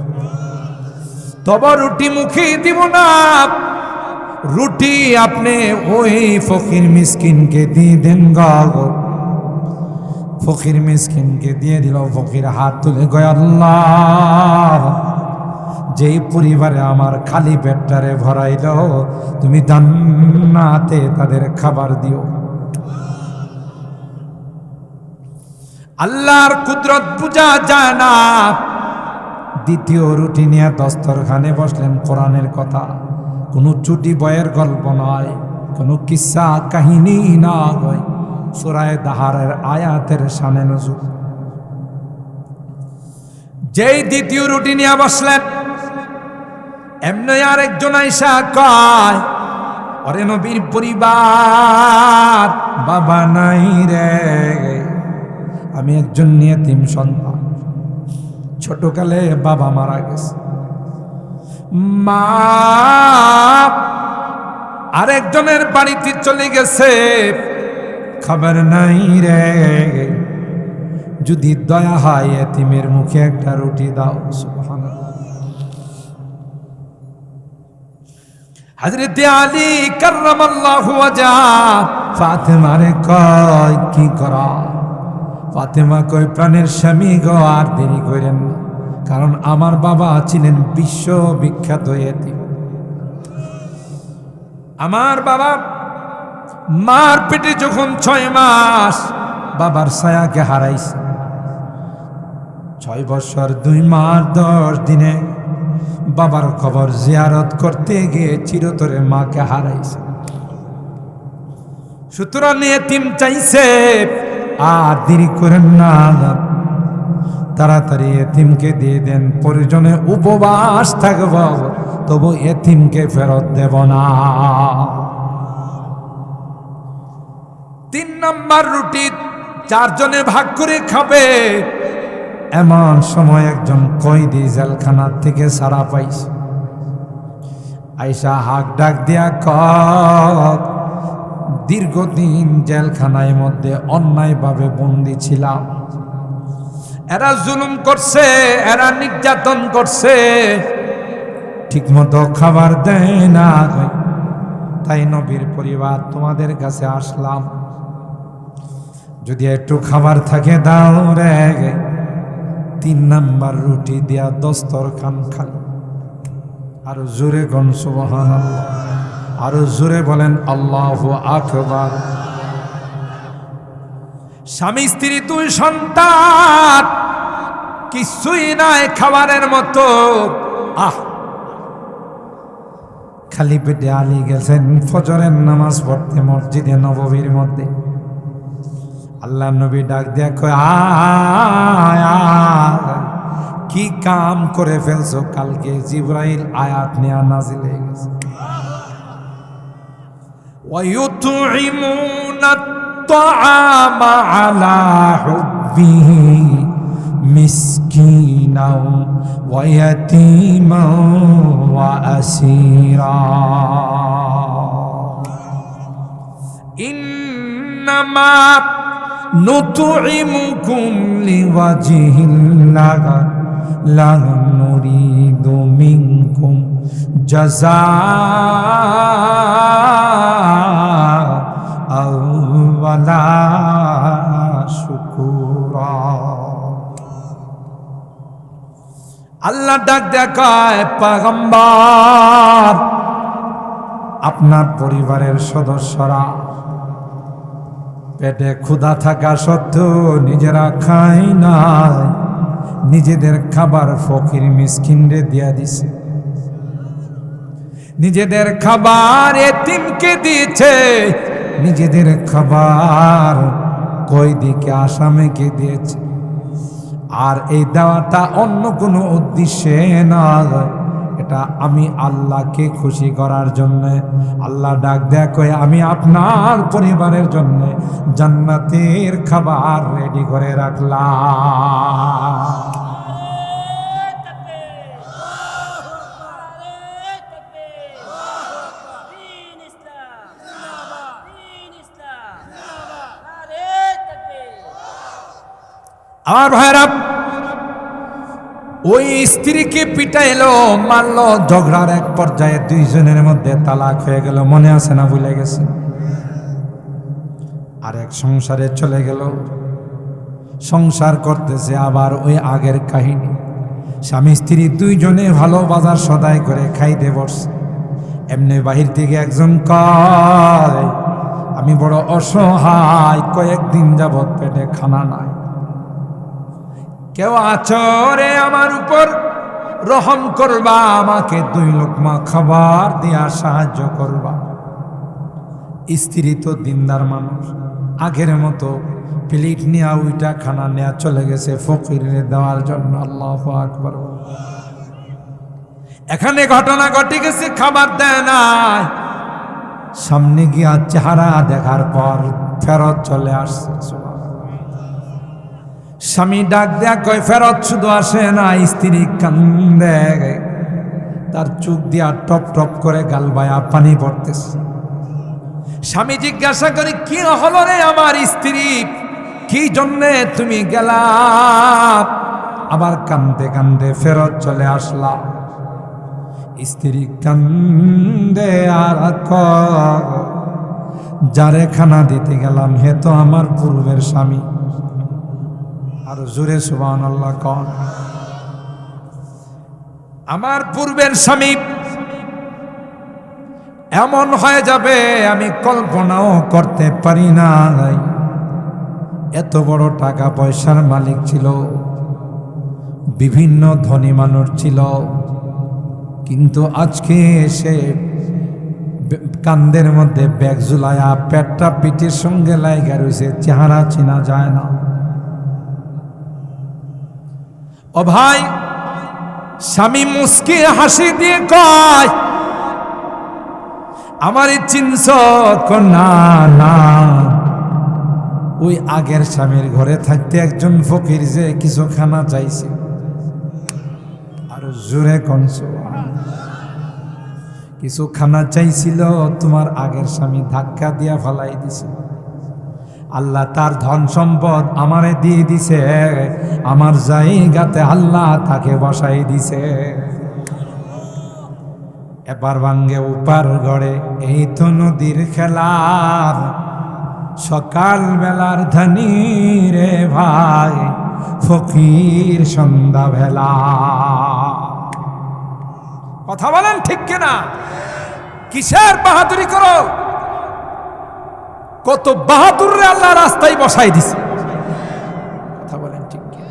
তবে রুটি মুখে দিব না, রুটি আপনি ওই ফকির মিসকিনকে দিয়ে দেন গো। ফকির মিসকিনকে দিয়ে দিল। ফকির হাত তুলে কয়, আল্লাহ, যেই পরিবারে আমার খালি পেটটারে ভরাইল, তুমি জান্নাতে তাদের খাবার দিও। আল্লাহর কুদরত বুঝা যায় না। দ্বিতীয় রুটি নিয়ে দস্তরখানে বসলেন। কোরআনের কথা, কোনো চুটি বয়ের গল্প নয়, কোনো কিসসা কাহিনী নয়, সূরা দাহারের আয়াতের শানে নজুল। যেই দ্বিতীয় রুটি নিয়ে বসলেন, এমনি আরেকজন আইসা কয়, ওরে নবীর পরিবার, বাবা নাই রে, আমি একজন নিয়তিম সন্তান, ছোটকালে বাবা মারা গেছে, মা আরেকজনের বাড়িতে চলে গেছে, খাবার নাই রে, যদি দয়া হয় এতিমের মুখে একটা রুটি দাও। সুবহানাল্লাহ। হযরত আলী কাররামাল্লাহু ওয়াজহা ফাতেমারে কয়, কি করা? ফাতেমা কয়, প্রাণের স্বামী গো, আর দেরি করেন না, কারণ আমার বাবা ছিলেন বিশ্ববিখ্যাত এতিম। আমার বাবা মার পেটে যখন 6 মাস বাবার ছায়াকে হারাইছে, 6 বছর 2 মাস 10 দিনে বাবার কবর জিয়ারত করতে গিয়ে চিরতরে মাকে হারাইছে। সুতরাং এতিম চাইছে, আর দেরি করেন না, তাড়াতাড়ি এতিমকে দিয়ে দেন। প্রয়োজনে উপবাস থাকব, তবু এতিমকে ফেরত দেব না। 3 নাম্বার রুটি 4 জনে ভাগ করে খাবে। এমন সময় একজন কয়েদি জেলখানার থেকে ছাড়া পাইছে। আইসা হাক ডাক দিয়া কয়, দীর্ঘদিন জেলখানায় মধ্যে অন্যায়ভাবে বন্দী ছিলাম, এরা জুলুম করছে, এরা নির্যাতন করছে, ঠিকমতো খাবার দেয় না, তাই নবীর পরিবার তোমাদের কাছে আসলাম, যদি একটু খাবার থাকে দাও রে। 3 নাম্বার রুটি দিয়া দস্তরখান খালি। আরো জোরে গণ সুবহানাল্লাহ, আরো জোরে বলেন আল্লাহু আকবার। স্বামী স্ত্রী 2 সন্তান, কিছুই নাই খাবারের মতো। খালি পেটে আলী গেছেন ফজরের নামাজ পড়তে মসজিদে নববীর মধ্যে। আল্লাহ নবী ডাক দিয়া কয়, আয় কি কাম করে ফেলছো, কালকে জিবরাইল আয়াত নিয়ে নাজিল হয়ে গেছে। وَيُطْعِمُونَ الطَّعَامَ عَلَى حُبِّهِ مِسْكِينًا وَيَتِيمًا وَأَسِيرًا إِنَّمَا نُطْعِمُكُمْ لِوَجْهِ اللَّهِ لا نريد منكم جزاء ولا شكورا। আল্লাহ ডাক দেখায়, পয়গম্বর আপনার পরিবারের সদস্যরা পেটে ক্ষুধা থাকা সত্ত্বেও নিজেরা খায় না, নিজেদের খাবার ফকির মিসকিনরে দিয়া দিছে, নিজেদের খাবার এতিমকে দিয়েছে, নিজেদের খাবার কয়েদিকে আসামিকে দিয়েছে। আর এই দেওয়াটা অন্য কোনো উদ্দেশ্যে না, এটা আমি আল্লাহকে খুশি করার জন্য। আল্লাহ ডাক দেয়া কয়, আমি আপনার পরিবারের জন্য জান্নাতের খাবার রেডি করে রাখলাম। আমার ভাইরা, ওই স্ত্রীকে পিটাইলো, মারলো, ঝগড়ার এক পর্যায়ে 2 জনের মধ্যে তালাক হয়ে গেল। মনে আছে না ভুলে গেছে? আর এক সংসারে চলে গেল, সংসার করতেছে আবার ওই আগের কাহিনী। স্বামী স্ত্রী 2 জনে ভালো বাজার সদাই করে খাইতে বসছে। এমনি বাহির থেকে একজন কয়, আমি বড় অসহায়, কয়েকদিন যাবৎ পেটে খানা নাই, কেউ আছো রে আমার উপর, রহম করবা, আমাকে 2 লোকমা খাবার দিয়া সাহায্য করবা। স্ত্রী তো দিনদার মানুষ, আগের মতো প্লেট নিয়ে ওইটা খানা নেয়া চলে গেছে ফকিরের দেওয়ার জন্য। আল্লাহু আকবার। এখানে ঘটনা ঘটে গেছে, খাবার দেয় না। সামনে গিয়া চেহারা দেখার পর ফেরত চলে আসছে। স্বামী ডাক দেয়া কয়, ফেরত শুধু আসে না, স্ত্রী কান্দে, তার চোখ দিয়া টপ টপ করে গাল বায়া পানি পড়তেছে। স্বামী জিজ্ঞাসা করে, কি হলো রে আমার স্ত্রী, কি জন্যে তুমি গেলা? আবার কান্দে কান্দে ফেরত চলে আসলা। স্ত্রী কান্দে আর যারে খানা দিতে গেলাম হে তো আমার পূর্বের স্বামী। আর জোরে সুবহানাল্লাহ কন। আমার পূর্বের স্বামী এমন হয়ে যাবে আমি কল্পনাও করতে পারি না। এত বড় টাকা পয়সার মালিক ছিল, বিভিন্ন ধনী মানুষ ছিল, কিন্তু আজকে সে কান্দের মধ্যে ব্যাগ ঝুলায়া পেটটা পিঠের সঙ্গে লাইগা রয়েছে, চেহারা চেনা যায় না। ও ভাই, স্বামী মুস্কি হাসি দিয়ে কয়, আমারই চিনছ? না না, ওই আগের স্বামীর ঘরে থাকতে একজন ফকির যে কিছু খানা চাইছে। আর জোরে কনছ, কিছু খানা চাইছিল, তোমার আগের স্বামী ধাক্কা দিয়া ফালাই দিছে। আল্লাহ তার ধন সম্পদ আমারে দিয়ে দিছে, আমার জায়গাতে আল্লাহ তাকে বসাই দিছে। এবার ভাঙ্গে উপার গড়ে, এই তো নদীর খেলা, সকাল বেলার ধনী রে ভাই, ফকির সন্ধ্যা বেলা। কথা বলেন ঠিক কিনা? কিসের বাহাদুরি করো? কত বাহাদুর রে আল্লাহ রাস্তায় বসাই দিছে। কথা বলেন ঠিক কিনা?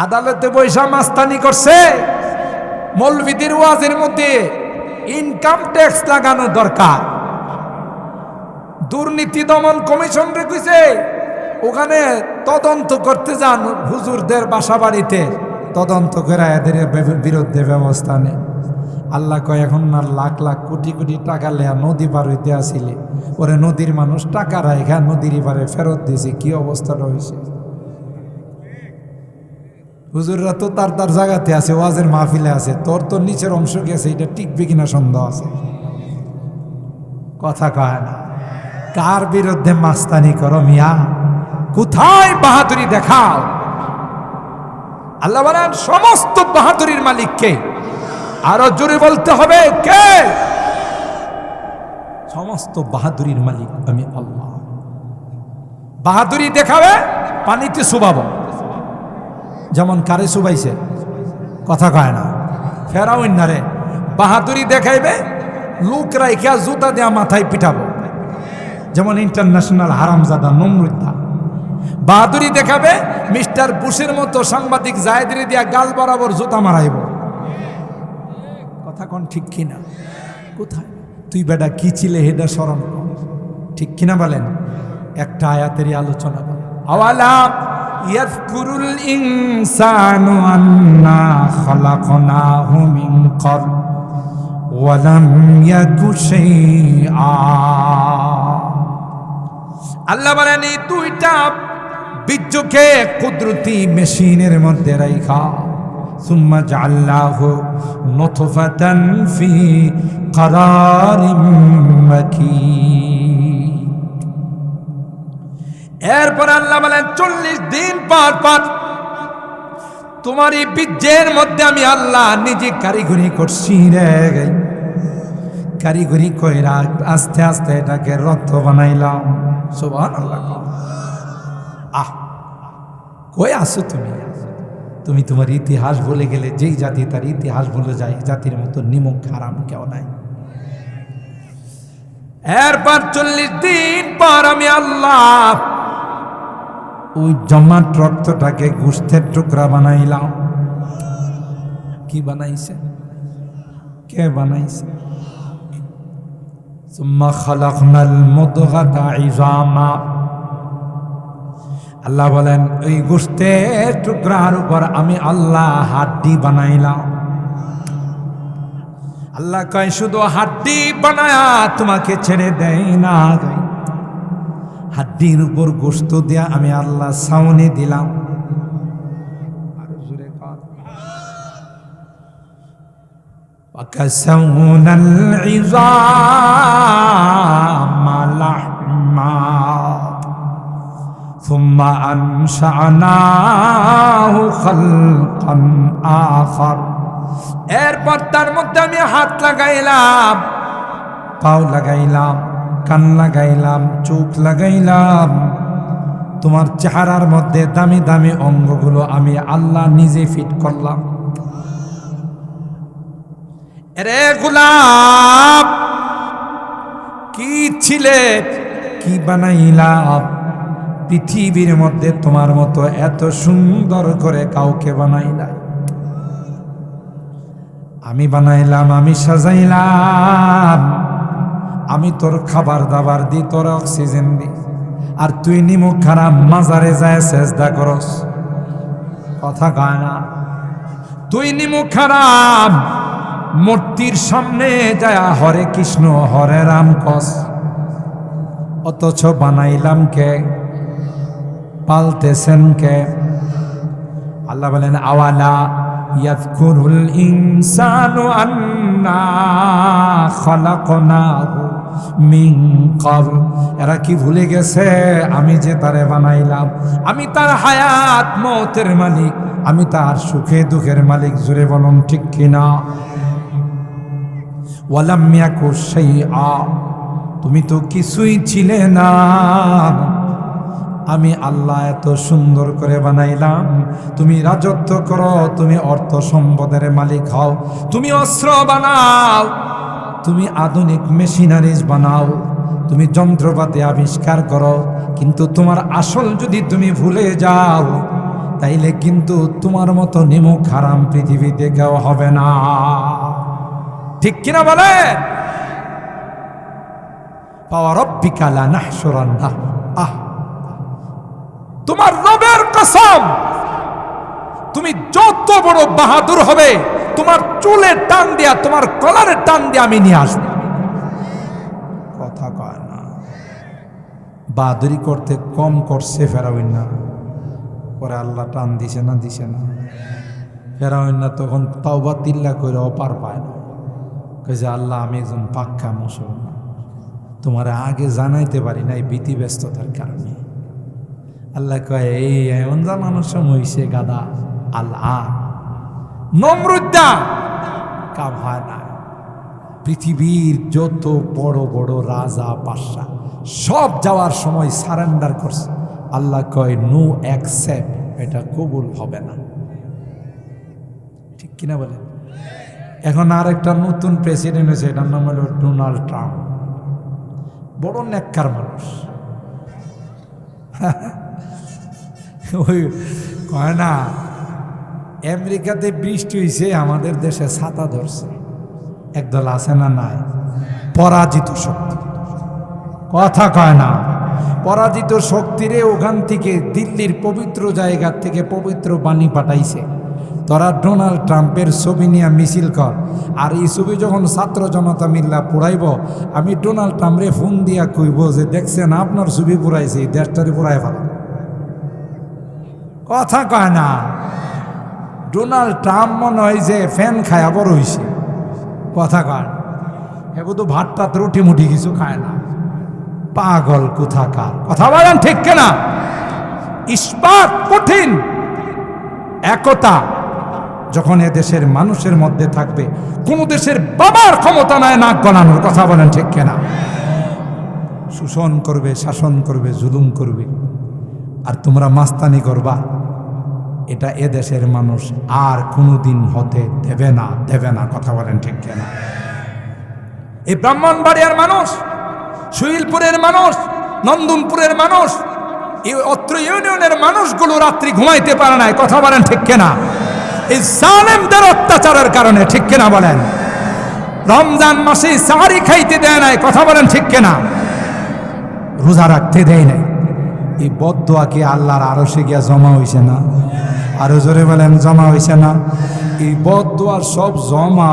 আদালতে বৈশা মাস্তানি করছে, মৌলবীদের ওয়াজের মধ্যে ইনকাম ট্যাক্স লাগানো দরকার। দুর্নীতি দমন কমিশন রেখেছে, ওখানে তদন্ত করতে যান হুজুরদের বাসা বাড়িতে, তদন্ত করে এদের বিরুদ্ধে ব্যবস্থা নেন। আল্লাহ কয়, এখন না লাখ লাখ কোটি কোটি টাকা লেয়া নদী পার হইতে আসিলে, ওরে নদীর মানুষ টাকা রাখা নদীর পারে ফেরত দিয়েছে, কি অবস্থাটা হয়েছে। হুজুররা তো তার তার জায়গাতে আছে, ওয়াজের মাহফিলে আছে, তোর তো নিচের অংশ গেছে, এটা টিকবে কিনা সন্দেহ আছে। কথা কয় না। কার বিরুদ্ধে মাস্তানি করো মিয়া? কোথায় বাহাদুরি দেখাও? আল্লাহ বলেন, সমস্ত বাহাদুরির মালিক কে? আরো জোরে বলতে হবে, কে? সমস্ত বাহাদুরির মালিক আমি আল্লাহ। বাহাদুরি দেখাবে, পানিতে চুবাবো, যেমন কারে চুবাইছে। কথা কয় না। ফেরাউন না রে, বাহাদুরি দেখাইবে, লুক রাইখা জুতা দেয়া মাথায় পিঠাবো, যেমন ইন্টারন্যাশনাল হারামজাদা নমরুদ্দা। বাহাদুরি দেখাবে, মিস্টার বুশের মতো সাংবাদিক জায়েদরে দিয়া গাল বরাবর জুতা মারাইব। কথা কোন ঠিক কিনা? কোথায় তুই বেটা কি ছিলে হেডা স্মরণ কর, ঠিক কিনা বলেন? একটা আয়াতেরই আলোচনা কর। আওয়ালা ইয়াযকুরুল ইনসানু আন্না খালাকনাহু মিন ক্বাবল ওয়া লাম ইয়াকু শাইআ। আল্লাহ বলেন, এই দুইটা বীর্যকে কুদরতি মেশিনের মধ্যে রাইখা, সুম্মা জাআলনাহু নুতফাতান ফি ক্বারারিম মাকিন। এরপর আল্লাহ বলেন, 40 দিন পর পর তোমার এই বীর্যের মধ্যে আমি আল্লাহ নিজে কারিগরি করছি রে। কারিগরি কইরা আস্তে আস্তে এটাকে রক্ত বানাইলাম। সুবহানাল্লাহ। আহ, কই আসো তুমি? তুমি তোমার ইতিহাস বলে গেলে, যেই জাতি তার ইতিহাস বলে যায়, জাতির মতো নিমক হারাম কেউ নাই। এরপর 40 দিন পর আমি আল্লাহ ওই জমাট রক্তটাকে গোশতের টুকরা বানাইলাম। কি বানাইছে? কে বানাইছে? সুম্মা খালাকনাল মুদগাতা ইযামা। আল্লাহ বলেন, ওই গোশতের টুকরার উপর আমি আল্লাহ হাড্ডি বানাইলাম। আল্লাহ কয়, শুধু হাড্ডি বানায়া তোমাকে ছেড়ে দেই না, হাড্ডির উপর গোশত দিয়া আমি আল্লাহ ছাউনি দিলাম। আরো জোরে কর। ওয়াকাসাউনাল ইযামা লাহমা সুম্মা আনশানাহু খালকান আখার। এরপর তার মধ্যে আমি হাত লাগাইলাম, পাও লাগাইলাম, কান লাগাইলাম, চোখ লাগাইলাম। তোমার চেহারার মধ্যে দামি দামি অঙ্গগুলো আমি আল্লাহ নিজে ফিট করলাম। এরে গোলাপ, কি ছিলে, কি বানাইলাম? পৃথিবীর মধ্যে তোমার মতো এত সুন্দর করে কাউকে বানাই নাই। আমি বানাইলাম, আমি সাজাইলাম, আমি তোর খাবার দাবার দি, তোর অক্সিজেন দি, আর তুই নিমুখ খারাপ মাজারে যায় সেজদা করস। কথা কয় না? তুই নিমুখ খারাপ মূর্তির সামনে যায় হরে কৃষ্ণ হরে রাম কস, অথচ বানাইলাম কে, পালতেছেন কে? আল্লাহ বলেন আওয়ালা ইয়াযকুরুল ইনসানু আন্না খালাকনাহু মিন ক্বাবল। এরা কি ভুলে গেছে আমি যে তারে বানাইলাম, আমি তার হায়াত মওতের মালিক, আমি তার সুখে দুঃখের মালিক। জোরে বলুন ঠিক কিনা? ওয়ালাম ইয়াকু শাইআ, তুমি তো কিছুই ছিলে না, আমি আল্লাহ এত সুন্দর করে বানাইলাম। তুমি রাজত্ব করো, তুমি অর্থ সম্পদের মালিক হও, তুমি অস্ত্র বানাও, তুমি আধুনিক মেশিনারিজ বানাও, তুমি যন্ত্রপাতি আবিষ্কার করো, কিন্তু তোমার আসল যদি তুমি ভুলে যাও, তাইলে কিন্তু তোমার মতো নিমুখ হারাম পৃথিবীতে কেউ হবে না। ঠিক কিনা বলে? ফাওয়ারাব্বিকা লানাহশুরান্নাহুম, তোমার রবের কসম, তুমি যত বড় বাহাদুর হবে, তোমার চুলের টান দিয়া, তোমার কলারের টান দিয়া আমি নিয়ে আসবো। কথা কয় না? বাহাদুরি করতে কম করছে ফেরাউন না, পরে আল্লাহ টান দিছে না? দিছে না? ফেরাউন না তখন তাওবা তিল্লা করে অপার পায় না, কইছে আল্লাহ আমি একজন পাক্কা মুসলমান, তোমার আগে জানাইতে পারি না এই ভীতি ব্যস্ততার কারণে। আল্লাহ কয় এই এমন জানানোর সময় হইছে গাদা। আল্লাহ নমরুদ্দা কাম হয় না। পৃথিবীর যত বড় বড় রাজা বাদশা সব যাওয়ার সময় সারেন্ডার করছে। আল্লাহ কয় নো অ্যাকসেপ্ট, এটা কবুল হবে না। ঠিক কিনা বলে? এখন আর একটা নতুন প্রেসিডেন্ট হয়েছে, এটার নাম হলো ডোনাল্ড ট্রাম্প। বড় নেককার মানুষ। ওই কয় না আমেরিকাতে বৃষ্টি হয়েছে, আমাদের দেশে ছাতা ধরছে। একদল আছে না নাই? পরাজিত শক্তি। কথা কয় না? পরাজিত শক্তিরে ওখান থেকে দিল্লির পবিত্র জায়গা থেকে পবিত্র বাণী পাঠাইছে, তোরা ডোনাল্ড ট্রাম্পের ছবি নিয়ে মিছিল কর, আর এই ছবি যখন ছাত্র জনতা মিল্লা পুরাইব, আমি ডোনাল্ড ট্রাম্পরে ফোন দিয়া কইব যে দেখছেন আপনার ছবি পুরাইছে, এই দেশটারে পুরাই ফেল। কথা কয় না? ডোনাল্ড ট্রাম্প মনে হয় যে ফ্যান খায়া বড় হইছে। কথা কয়? এগো তো ভাত টাত রুটি মুটি কিছু খায় না। পাগল কোথাকার। কথা বলেন ঠিক কিনা? ইস্পাত কঠিন। একতা যখন এদেশের মানুষের মধ্যে থাকবে, কোন দেশের বাবার ক্ষমতা নয় নাক গলানোর। কথা বলেন ঠিক কিনা? শোষণ করবে, শাসন করবে, জুলুম করবে, আর তোমরা মাস্তানি করবা, এটা এদেশের মানুষ আর কোনোদিন হতে দেবে না, দেবে না। কথা বলেন ঠিক কিনা? এই ব্রাহ্মণবাড়িয়ার মানুষ, সুইলপুরের মানুষ, নন্দনপুরের মানুষ, এই অত্র ইউনিয়নের মানুষগুলো রাত্রি ঘুমাইতে পারে না। কথা বলেন ঠিক কিনা? এই জালেমদের অত্যাচারের কারণে। ঠিক কিনা বলেন? রমজান মাসে সাহারি খাইতে দেয় নাই। কথা বলেন ঠিক কিনা? রোজা রাখতে দেয় নাই। এই বদদোয়া কি আল্লাহর আরশে গিয়া জমা হইছে না? আরো জোরে বলেন জমা হইছে না? এই বদদোয়ার সব জমা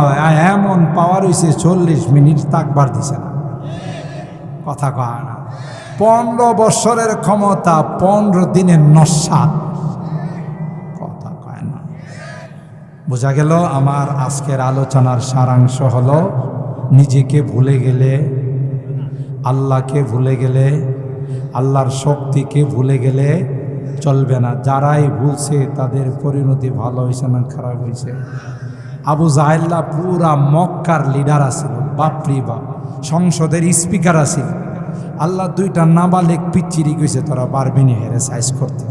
এমন পাওয়ার হইছে 40 মিনিট তাকবার দিছে না। কথা কয় না? 15 বছরের ক্ষমতা 15 দিনের নস্বাত। কথা কয় না? বোঝা গেল আমার আজকের আলোচনার সারাংশ হলো, নিজেকে ভুলে গেলে, আল্লাহকে ভুলে গেলে, আল্লাহর শক্তিকে ভুলে গেলে চলবে না। যারাই ভুলছে তাদের পরিণতি ভালো হয়েছে না খারাপ হয়েছে? আবু জাহেল্লা পুরা মক্কার লিডার আছিল, বাপরি বাপ, সংসদের স্পিকার আছিল। আল্লাহ দুইটা নাবালেক পিচ্চিরি কইছে তোরা পারবি নি হেরে সাইজ করতে।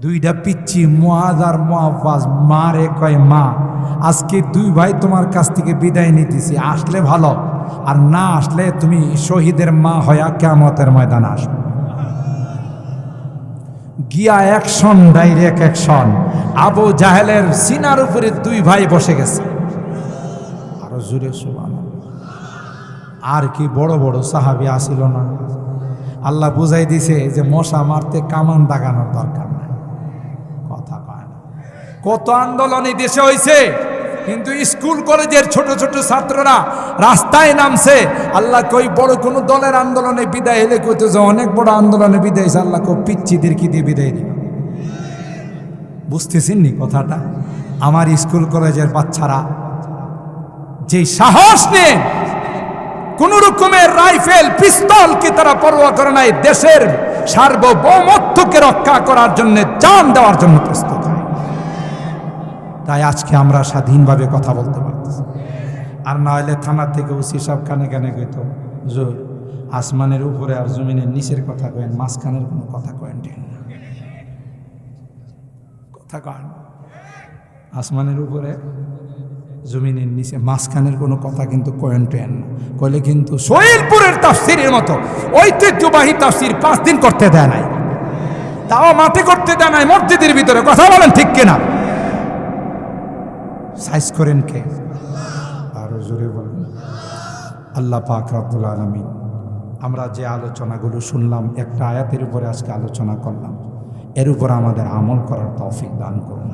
দুইটা পিচ্ছি মুআয আর মুআফাজ মারে কয় মা, আজকে দুই ভাই তোমার কাছ থেকে বিদায় নিতেছি, আসলে ভালো, আর না আসলে তুমি শহীদের মা হয়া কিয়ামতের ময়দানে আসবে। গিয়া অ্যাকশন, ডাইরেক্ট অ্যাকশন। আবু জাহেলের সিনার উপরে দুই ভাই বসে গেছে। আরো জোরে সুবহানাল্লাহ। আর কি বড় বড় সাহাবী আসিল না? আল্লাহ বুঝাই দিছে যে মশা মারতে কামান দাগানোর দরকার নাই। কথা কয় না। কত আন্দোলন এই দেশে হয়েছে, কিন্তু স্কুল কলেজের ছোট ছোট ছাত্ররা রাস্তায় নামছে। আল্লাহ কই বড় কোন দলের আন্দোলনে বিদায় এলে কইতে যে অনেক বড় আন্দোলনে বিদায় হয়েছে, আল্লাহ কো পিচ্ছিদের কি দিয়ে বিদায় দিল। বুঝতেছেন নি কথাটা? আমার স্কুল কলেজের বাচ্চারা যে সাহস নিয়ে কোন রকমের রাইফেল পিস্তলকে তারা পরোয়া করে নাই, দেশের সার্বভৌমত্বকে রক্ষা করার জন্য জান দেওয়ার জন্য প্রস্তুত হয়। তাই আজকে আমরা স্বাধীনভাবে কথা বলতে পারতেছি। আর না হলে থানা থেকে ওসি সব কানে কানে কইতো, হুজুর আসমানের উপরে আর জমিনের নিচের কথা কয়েন, মাঝখানের কোনো কথা কয়েন না। কথা কন, আসমানের উপরে জমিনের নিচে মাঝখানের কোনো কথা কিন্তু কয়েন টেন না, কইলে কিন্তু সোহেলপুরের তাফসিরের মতো ঐতিহ্যবাহী তাফসির 5 দিন করতে দেয় নাই, তাও মাঠে করতে দেয় নাই, মসজিদের ভিতরে। কথা বলেন ঠিক কিনা? সাইজ করেন কে? আরো জোরে বলেন আল্লাহ পাক রব্বুল আলামিন। আমরা যে আলোচনাগুলো শুনলাম, একটা আয়াতের উপরে আজকে আলোচনা করলাম, এর উপর আমাদের আমল করার তৌফিক দান করুন।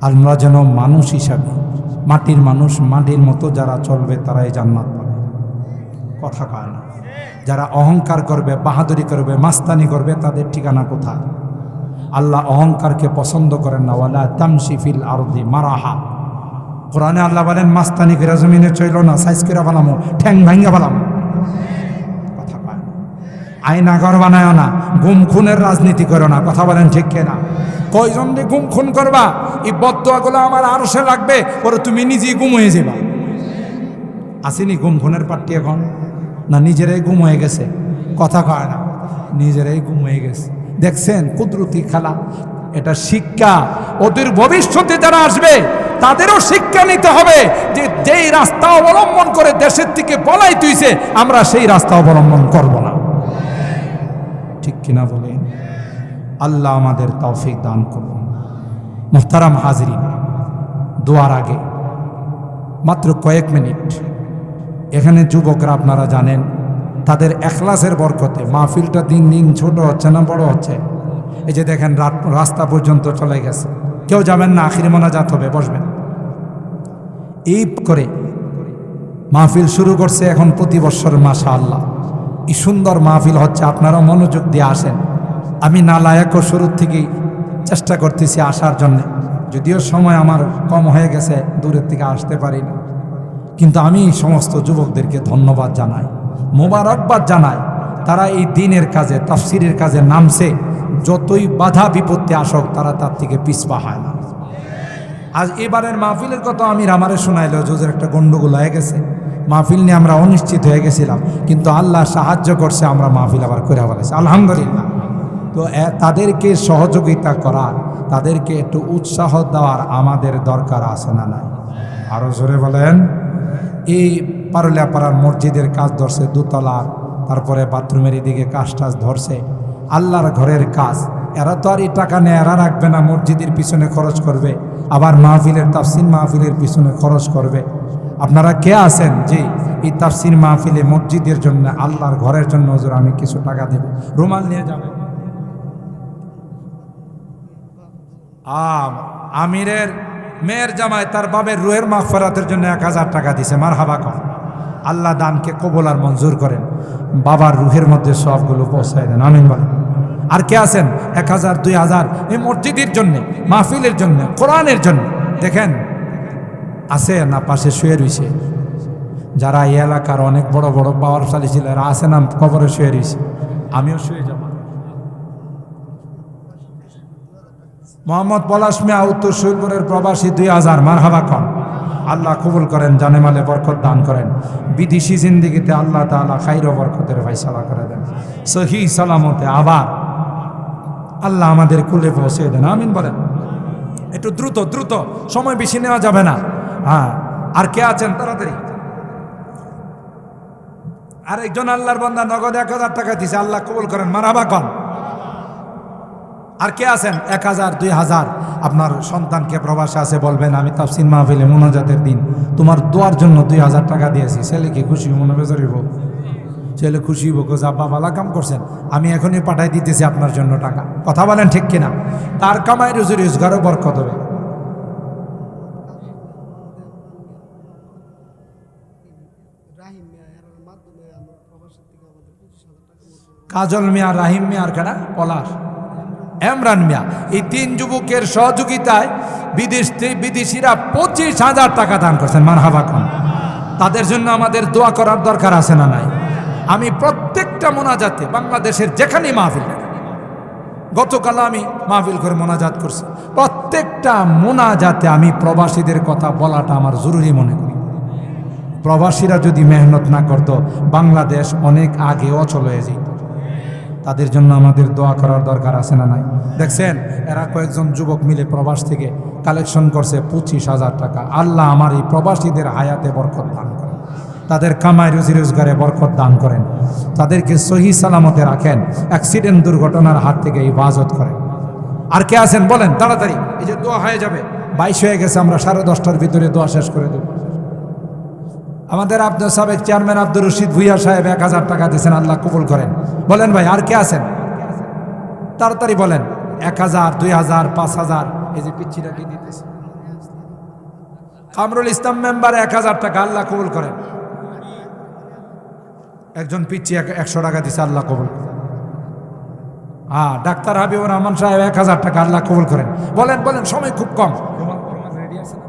আমরা যেন মানুষ হিসাবে, মাটির মানুষ, মাটির মতো যারা চলবে তারাই জান্নাত পাবে। কথা কয় না? যারা অহংকার করবে, বাহাদুরি করবে, মাস্তানি করবে, তাদের ঠিকানা কোথায়? আল্লাহ অহংকারকে পছন্দ করেন না। ওয়ালা তামশি ফিল আরদি মারাহা। কোরআনে আল্লাহ বলেন মাস্তানি করে জমিনে চইল না, সাইজ করে বানামো, ঠ্যাং ভাঙ্গা বানামো। কথা কয় না? আয়না ঘর বানায় না, গুম খুনের রাজনীতি করো না। কথা বলেন ঠিক কিনা? কয়জন দিয়ে গুম খুন করবা? এই বদদোয়াগুলো আমার আরশে লাগবে, পরে তুমি নিজেই গুম হয়ে যাবা। আসেনি গুম খুনের পার্টি এখন? না নিজেরাই গুম হয়ে গেছে? কথা কয় না? নিজেরাই গুম হয়ে গেছে। দেখছেন কুদরতি খেলা? এটা শিক্ষা। ওদের ভবিষ্যতে যারা আসবে তাদেরও শিক্ষা নিতে হবে যে যেই রাস্তা অবলম্বন করে দেশের থেকে পলাই তুইছে, আমরা সেই রাস্তা অবলম্বন করব না। ঠিক কিনা বলেন? আল্লাহ আমাদের তৌফিক দান করুন। মুহতারাম হাজরিন, দোয়ার আগে মাত্র কয়েক মিনিট, এখানে যুবকরা আপনারা জানেন তাদের এখলাসের বরকতে মাহফিলটা দিন দিন ছোট হচ্ছে না বড় হচ্ছে। এই যে দেখেন রাস্তা পর্যন্ত চলে গেছে, কেউ যাবেন না, আখিরি মোনাজাত হবে, বসবেন। এই করে মাহফিল শুরু করছে এখন প্রতি বছর। মাশাআল্লাহ, এই সুন্দর মাহফিল হচ্ছে। আপনারা মনোযোগ দিয়ে আসেন। আমি নালায়কও শুরুর থেকেই চেষ্টা করতেছি আসার জন্য, যদিও সময় আমার কম হয়ে গেছে, দূরের থেকে আসতে পারি না। কিন্তু আমি সমস্ত যুবকদেরকে ধন্যবাদ জানাই, মোবারকবাদ জানাই। তারা এই দিনের কাজে, তাফসিরের কাজে নামছে। যতই বাধা বিপত্তি আসক, তারা তার থেকে পিছপা হয় না। আজ এবারের মাহফিলের কথা আমি আমারে শোনাইল, জোজের একটা গন্ডগোল হয়ে গেছে। মাহফিল নিয়ে আমরা অনিশ্চিত হয়ে গেছিলাম, কিন্তু আল্লাহ সাহায্য করছে, আমরা মাহফিল আবার করে ফেলেছি, আলহামদুলিল্লাহ। তো তাদেরকে সহযোগিতা করার, তাদেরকে একটু উৎসাহ দেওয়ার আমাদের দরকার আছে না নাই? আরো জোরে বলেন। এই পারুলিয়াপাড়ার মসজিদের কাজ ধরছে, দোতলার, তারপরে বাথরুমের এদিকে কাজ টাজ ধরছে, আল্লাহর ঘরের কাজ। এরা তো আর এই টাকা নেয়, এরা রাখবে না, মসজিদের পিছনে খরচ করবে, আবার মাহফিলের তাফসির মাহফিলের পিছনে খরচ করবে। আপনারা কে আছেন যে এই তাফসির মাহফিলে মসজিদের জন্য, আল্লাহর ঘরের জন্য হুজুর আমি কিছু টাকা দেব? রুমাল নিয়ে যাবে। আমিরের মেয়ের জামাই তার বাবের রুহের মাগফিরাতের জন্য 1000 টাকা দিছে, মারহাবা কর। আল্লাহ দানকে কবুল আর মঞ্জুর করেন, বাবার রুহের মধ্যে সবগুলো পৌঁছায় দেন, আমিন বলেন। আর কে আছেন 1000 2000 এই মসজিদের জন্য, মাহফিলের জন্য, কোরআনের জন্য? দেখেন আছে না পাশে শুয়ে রয়েছে, যারা এই এলাকার অনেক বড় বড় পাওয়ারশালী ছিল, এরা আছে না কবরে শুয়ে রয়েছে। আমিও শুয়ে যাব। মোহাম্মদ পলাশ মিয়া উত্তর সুরপুরের প্রবাসী 2000, মারহাবা কন। আল্লাহ কবুল করেন, জানেমালে বরকত দান করেন, বিদেশি জিন্দিগিতে আল্লাহ তাআলা খাইর ও বরকতের ফায়সালা করে দেন, সহি সালামতে আবার আল্লাহ আমাদের কুলে পৌঁছে দেন, আমিন বলেন। একটু দ্রুত দ্রুত, সময় বেশি নেওয়া যাবে না। হ্যাঁ, আর কে আছেন তাড়াতাড়ি? আরেকজন আল্লাহর বান্দা নগদ 1000 টাকা দিছে, আল্লাহ কবুল করেন, মারহাবা কন। আর কে আছেন 1000 2000 আপনার সন্তানকে প্রবাসে আছে, বলবেন আমি তাফসীর মাহফিলে মোনাজাতের দিন তোমার দোয়ার জন্য 2000 টাকা দিয়েছি, ছেলে কি খুশি মনে বেজারিব? ছেলে খুশি হইব, আব্বা ভালো কাম করছেন, আমি এখনই পাঠাই দিতেছি আপনার জন্য টাকা। কথা বলেন ঠিক কিনা? তার কামাই রুজি রোজগারও বরকত হবে। কাজল মিয়া, রাহিম মিয়া, আর কেনা পলাশ, এমরান মিয়া, এই 3 যুবকের সহযোগিতায় বিদেশিরা 25,000 টাকা দান করছেন। মারহাবা খান। তাদের জন্য আমাদের দোয়া করার দরকার আছে না নাই? আমি প্রত্যেকটা মোনাজাতে বাংলাদেশের যেখানে মাহফিল, গতকাল আমি মাহফিল করে মোনাজাত করছি, প্রত্যেকটা মোনাজাতে আমি প্রবাসীদের কথা বলাটা আমার জরুরি মনে করি। প্রবাসীরা যদি মেহনত না করত, বাংলাদেশ অনেক আগে অচল হয়ে যেত। তাদের জন্য আমাদের দোয়া করার দরকার আছে না নাই? দেখছেন, এরা কয়েকজন যুবক মিলে প্রবাস থেকে কালেকশন করছে 25,000 টাকা। আল্লাহ আমার এই প্রবাসীদের হায়াতে বরকত দান করেন, তাদের কামাই রুজি রোজগারে বরকত দান করেন, তাদেরকে সহি সালামতে রাখেন, অ্যাক্সিডেন্ট দুর্ঘটনার হাত থেকে হেফাজত করেন। আর কে আছেন বলেন তাড়াতাড়ি, এই যে দোয়া হয়ে যাবে, 22 হয়ে গেছে, আমরা 10:30টার ভিতরে দোয়া শেষ করে দেব। আমাদের আপনার সাবেক চেয়ারম্যান আব্দুর রশিদ ভুইয়া সাহেব 1000 টাকা দিয়েছেন, আল্লাহ কবুল করেন। বলেন ভাই আর কে আছেন? তাড়াতাড়ি বলেন। 1000, 2000, 5000, এই যে পিচ্ছিটা কি দিতেছে? কামরুল ইসলাম মেম্বার 1000 টাকা, আল্লাহ কবুল করেন। একজন পিচ্ছি 100 টাকা দিছে, আল্লাহ কবুল করেন। ডাক্তার হাবিবুর রহমান সাহেব 1000 টাকা, আল্লাহ কবুল করেন। বলেন বলেন, সময় খুব কম। রেডি আছে না?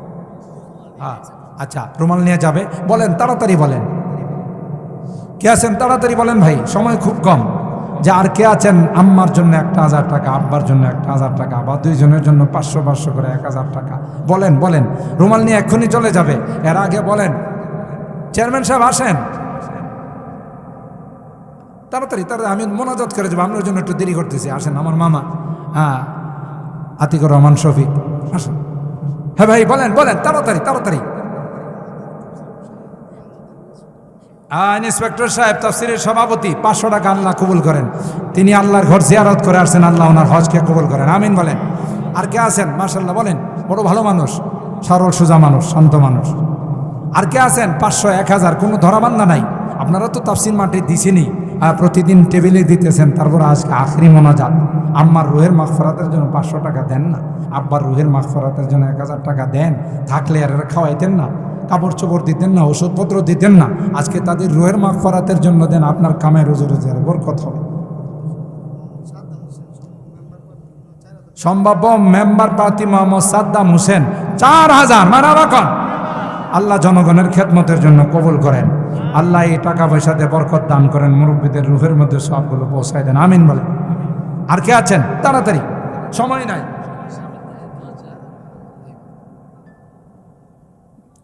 আচ্ছা, রুমাল নিয়ে যাবে। বলেন তাড়াতাড়ি বলেন, কে আছেন? তাড়াতাড়ি বলেন ভাই, সময় খুব কম। যে আর কে আছেন? আম্মার জন্য 1000 টাকা, আব্বার জন্য 1000 টাকা, বা 2 জনের জন্য 500 করে 1000 টাকা। বলেন বলেন, রুমাল নিয়ে এক্ষুনি চলে যাবে। এর আগে বলেন, চেয়ারম্যান সাহেব আসেন তাড়াতাড়ি তাড়াতাড়ি, আমি মোনাজাত করে যাবো, আপনার জন্য একটু দেরি করতেছি। আসেন আমার মামা, আতিকুর রহমান শফিক, আসেন। হ্যাঁ ভাই বলেন বলেন, তাড়াতাড়ি তাড়াতাড়ি। ইন্সপেক্টর সাহেব তাফসীরের সভাপতি 500 টাকা, আল্লাহ কবুল করেন। তিনি আল্লাহর ঘর জিয়ারত করে আসছেন, আল্লাহ ওনার হজকে কবুল করেন, আমিন বলেন। আর কে আছেন? মাশাআল্লাহ বলেন, বড় ভালো মানুষ, সরল সোজা মানুষ, শান্ত মানুষ। আর কে আছেন? 500, 1000, কোনো ধরাবান্ধা নাই। আপনারা তো তাফসীর মাঠে দিছেনই, প্রতিদিন টেবিলে দিতেছেন, তারপর আজকে আখরি মোনাজাত। আম্মার রুহের মাগফিরাতের জন্য 500 টাকা দেন না, আব্বার রুহের মাগফিরাতের জন্য 1000 টাকা দেন। থাকলে আর খাওয়াইতেন না, কাপড় চোপড় দিতেন না, ওষুধপত্র দিতেন না। আজকে তাদের রুহের মাগফিরাতের জন্য দেন, আপনার কামাই রোজি রোজগারে বরকত হবে। সম্ভাব্য মেম্বার প্রার্থী মোহাম্মদ সাদ্দাম হোসেন 4000, মারহাবা খান। আল্লাহ জনগণের খেদমতের জন্য কবুল করেন। আল্লাহ এই টাকা পয়সাতে বরকত দান করেন, মুরব্বীদের রুহের মধ্যে সবগুলো পৌঁছায় দেন, আমিন বলেন। আর কে আছেন? তাড়াতাড়ি, সময় নাই।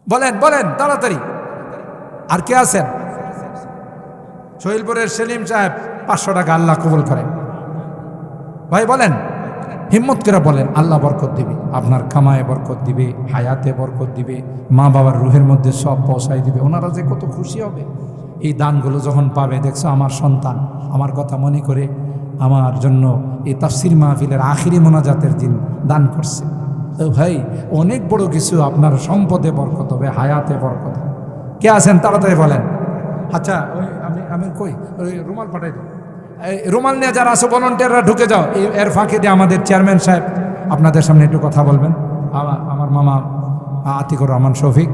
বলেন বলেন তাড়াতাড়ি। আর কে আছেন? সোহেলপুরের সেলিম সাহেব 500 টাকা, আল্লাহ কবুল করেন। ভাই বলেন, হিম্মত করে বলেন, আল্লাহ বরকত দিবে, আপনার কামায়ে বরকত দিবে, হায়াতে বরকত দিবে, মা বাবার রুহের মধ্যে সব পৌঁছাই দিবে। ওনারা যে কত খুশি হবে এই দানগুলো যখন পাবে। দেখছো, আমার সন্তান আমার কথা মনে করে আমার জন্য এই তাফসীর মাহফিলের আখিরি মোনাজাতের দিন দান করছে। তো ভাই, অনেক বড় কিছু, আপনার সম্পদে বরকত হবে, হায়াতে বরকত হবে। কে আছেন? তাড়াতাড়ি বলেন। আচ্ছা, ওই আমি কই, ওই রুমাল পাঠাই দাও। এই রুমাল নিয়ে যারা আছে ভলান্টিয়াররা ঢুকে যাও। এর ফাঁকে দিয়ে আমাদের চেয়ারম্যান সাহেব আপনাদের সামনে একটু কথা বলবেন। আমার মামা আতিকুর রহমান শফিক,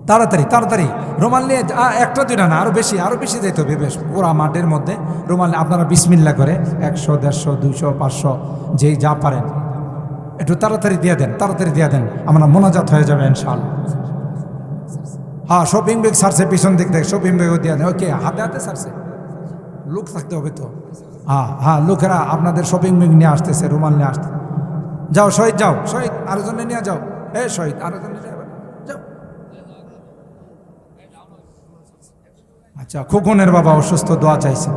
তাড়াতাড়ি তাড়াতাড়ি রুমাল নিয়ে, একটা দুইটা না, আরো বেশি যাইতে হবে। বেশ পুরা মাঠের মধ্যে রুমাল আপনারা বিসমিল্লাহ করে 100, 150, 200, 500 যেই যা পারেন একটু তাড়াতাড়ি দিয়ে দেন, তাড়াতাড়ি দিয়ে দেন, আমরা মোনাজাত হয়ে যাবে ইনশাআল্লাহ। শপিং ব্যাগ সারছে পিছন দিক থেকে, শপিং ব্যাগও দিয়ে দেন। ওকে, হাতে হাতে সারছে, লোক থাকতে হবে তো। লোকেরা আপনাদের শপিং ব্যাগ নিয়ে আসতেছে, রুমাল নিয়ে আসতে। যাও শহীদ, যাও শহীদ, আরো জনে নিয়ে যাও। শহীদ আরো জনে যাও। আচ্ছা, খোকনের বাবা অসুস্থ, দোয়া চাইছে।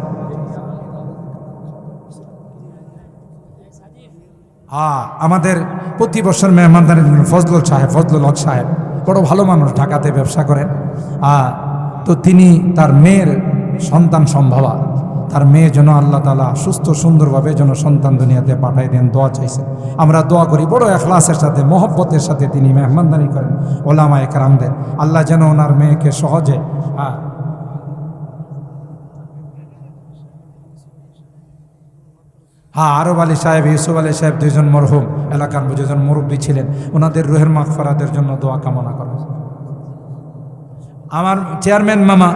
আমাদের প্রতি বছর মেহমানদারি ফজলুল হক সাহেব বড় ভালো মানুষ, ঢাকাতে ব্যবসা করেন। তো তিনি তার মেয়ের সন্তান সম্ভবা, তার মেয়ে যেন আল্লাহ তাআলা সুস্থ সুন্দরভাবে যেন সন্তান দুনিয়াতে পাঠাই দেন, দোয়া চাইছে। আমরা দোয়া করি বড় ইখলাসের সাথে, মহব্বতের সাথে তিনি মেহমানদারি করেন ওলামায়ে কেরামদের। আল্লাহ যেন ওনার মেয়েকে সহজে আরব আলী সাহেব, ইউসুফ আলী সাহেব, দুইজন মরহুম এলাকার দুজন মুরব্বী ছিলেন, ওনাদের রুহের মাগফিরাতের জন্য দোয়া কামনা করা। আমার চেয়ারম্যান মামা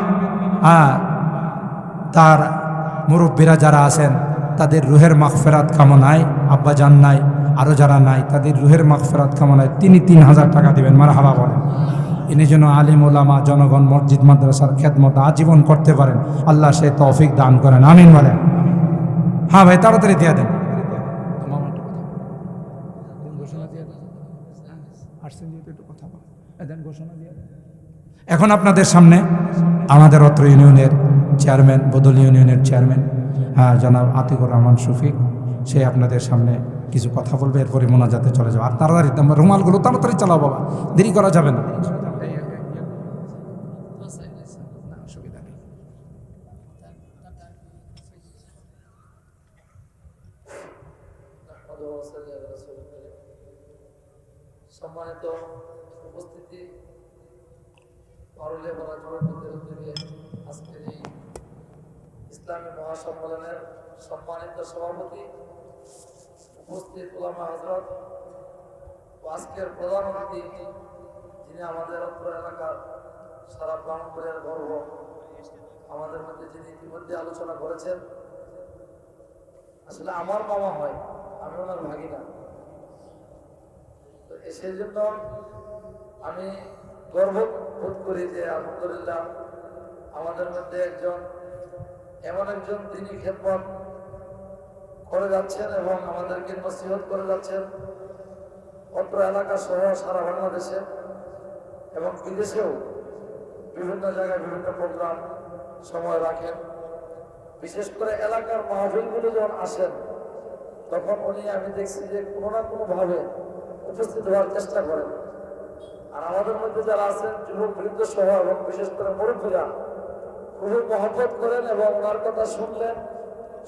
তার মুরব্বীরা যারা আছেন তাদের রুহের মাগফিরাত কামনায়, আব্বা জান নাই, আরও যারা নাই তাদের রুহের মাগফিরাত কামনায় তিনি 3000 টাকা দিবেন, মারহাবা বলেন। ইনি যেন আলিম ওলামা জনগণ মসজিদ মাদ্রাসার খেদমত আজীবন করতে পারেন, আল্লাহ সে তৌফিক দান করেন, আমিন বলেন। হ্যাঁ ভাই, তাড়াতাড়ি দিয়ে দেন। এখন আপনাদের সামনে আমাদের অত্র ইউনিয়নের চেয়ারম্যান, বদল ইউনিয়নের চেয়ারম্যান জনাব আতিকুর রহমান শফিক, সে আপনাদের সামনে কিছু কথা বলবে, এরপরে মোনাজাতে চলে যাবে। আর তাড়াতাড়ি রুমালগুলো তাড়াতাড়ি চালাও বাবা, দেরি করা যাবে না। সম্মানিত উপস্থিতি, আজকের এই ইসলামী মহাসম্মেলনের সম্মানিত সভাপতি, উপস্থিত উলামা হযরত ও আজকের প্রধান অতিথি যিনি আমাদের অত্র এলাকার সারা প্রাণপুরের গর্ব, আমাদের মধ্যে যিনি ইতিমধ্যে আলোচনা করেছেন, আসলে আমার মামা হয়, আমি ওনার ভাগিনা। তো সেই জন্য আমি গর্ব বোধ করি যে আলহামদুলিল্লাহ আমাদের মধ্যে এমন একজন তিনি খেদমত করে যাচ্ছেন এবং আমাদেরকে নসিহত করে যাচ্ছেন অত্র এলাকা সহ সারা বাংলাদেশে এবং বিদেশেও বিভিন্ন জায়গায় বিভিন্ন প্রোগ্রাম সময় রাখেন। বিশেষ করে এলাকার মাহফিলগুলো যখন আসেন তখন উনি, আমি দেখছি যে কোনো না কোনোভাবে উপস্থিত হওয়ার চেষ্টা করেন। আর আমাদের মধ্যে যারা আছেন যুবক বৃদ্ধ সহ এবং বিশেষ করে মুরব্বীরা খুবই মহব্বত করেন এবং ওনার কথা শুনলেন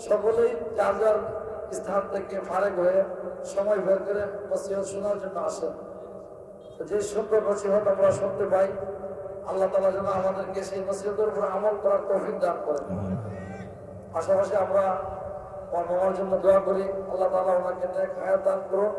সকলেই যার যার স্থান থেকে ফারেক হয়ে সময় বের করে নসিহত শোনার জন্য আসেন। যে সুন্দর নসিহত আমরা শুনতে পাই, আল্লাহ তাআলা যেন আমাদেরকে সেই নসিহতের উপর আমল করার তৌফিক দান করেন। পাশাপাশি আমরা আমার মামার জন্য দোয়া করি, আল্লাহ তাআলা ওনাকে নেক হায়াত দান করুন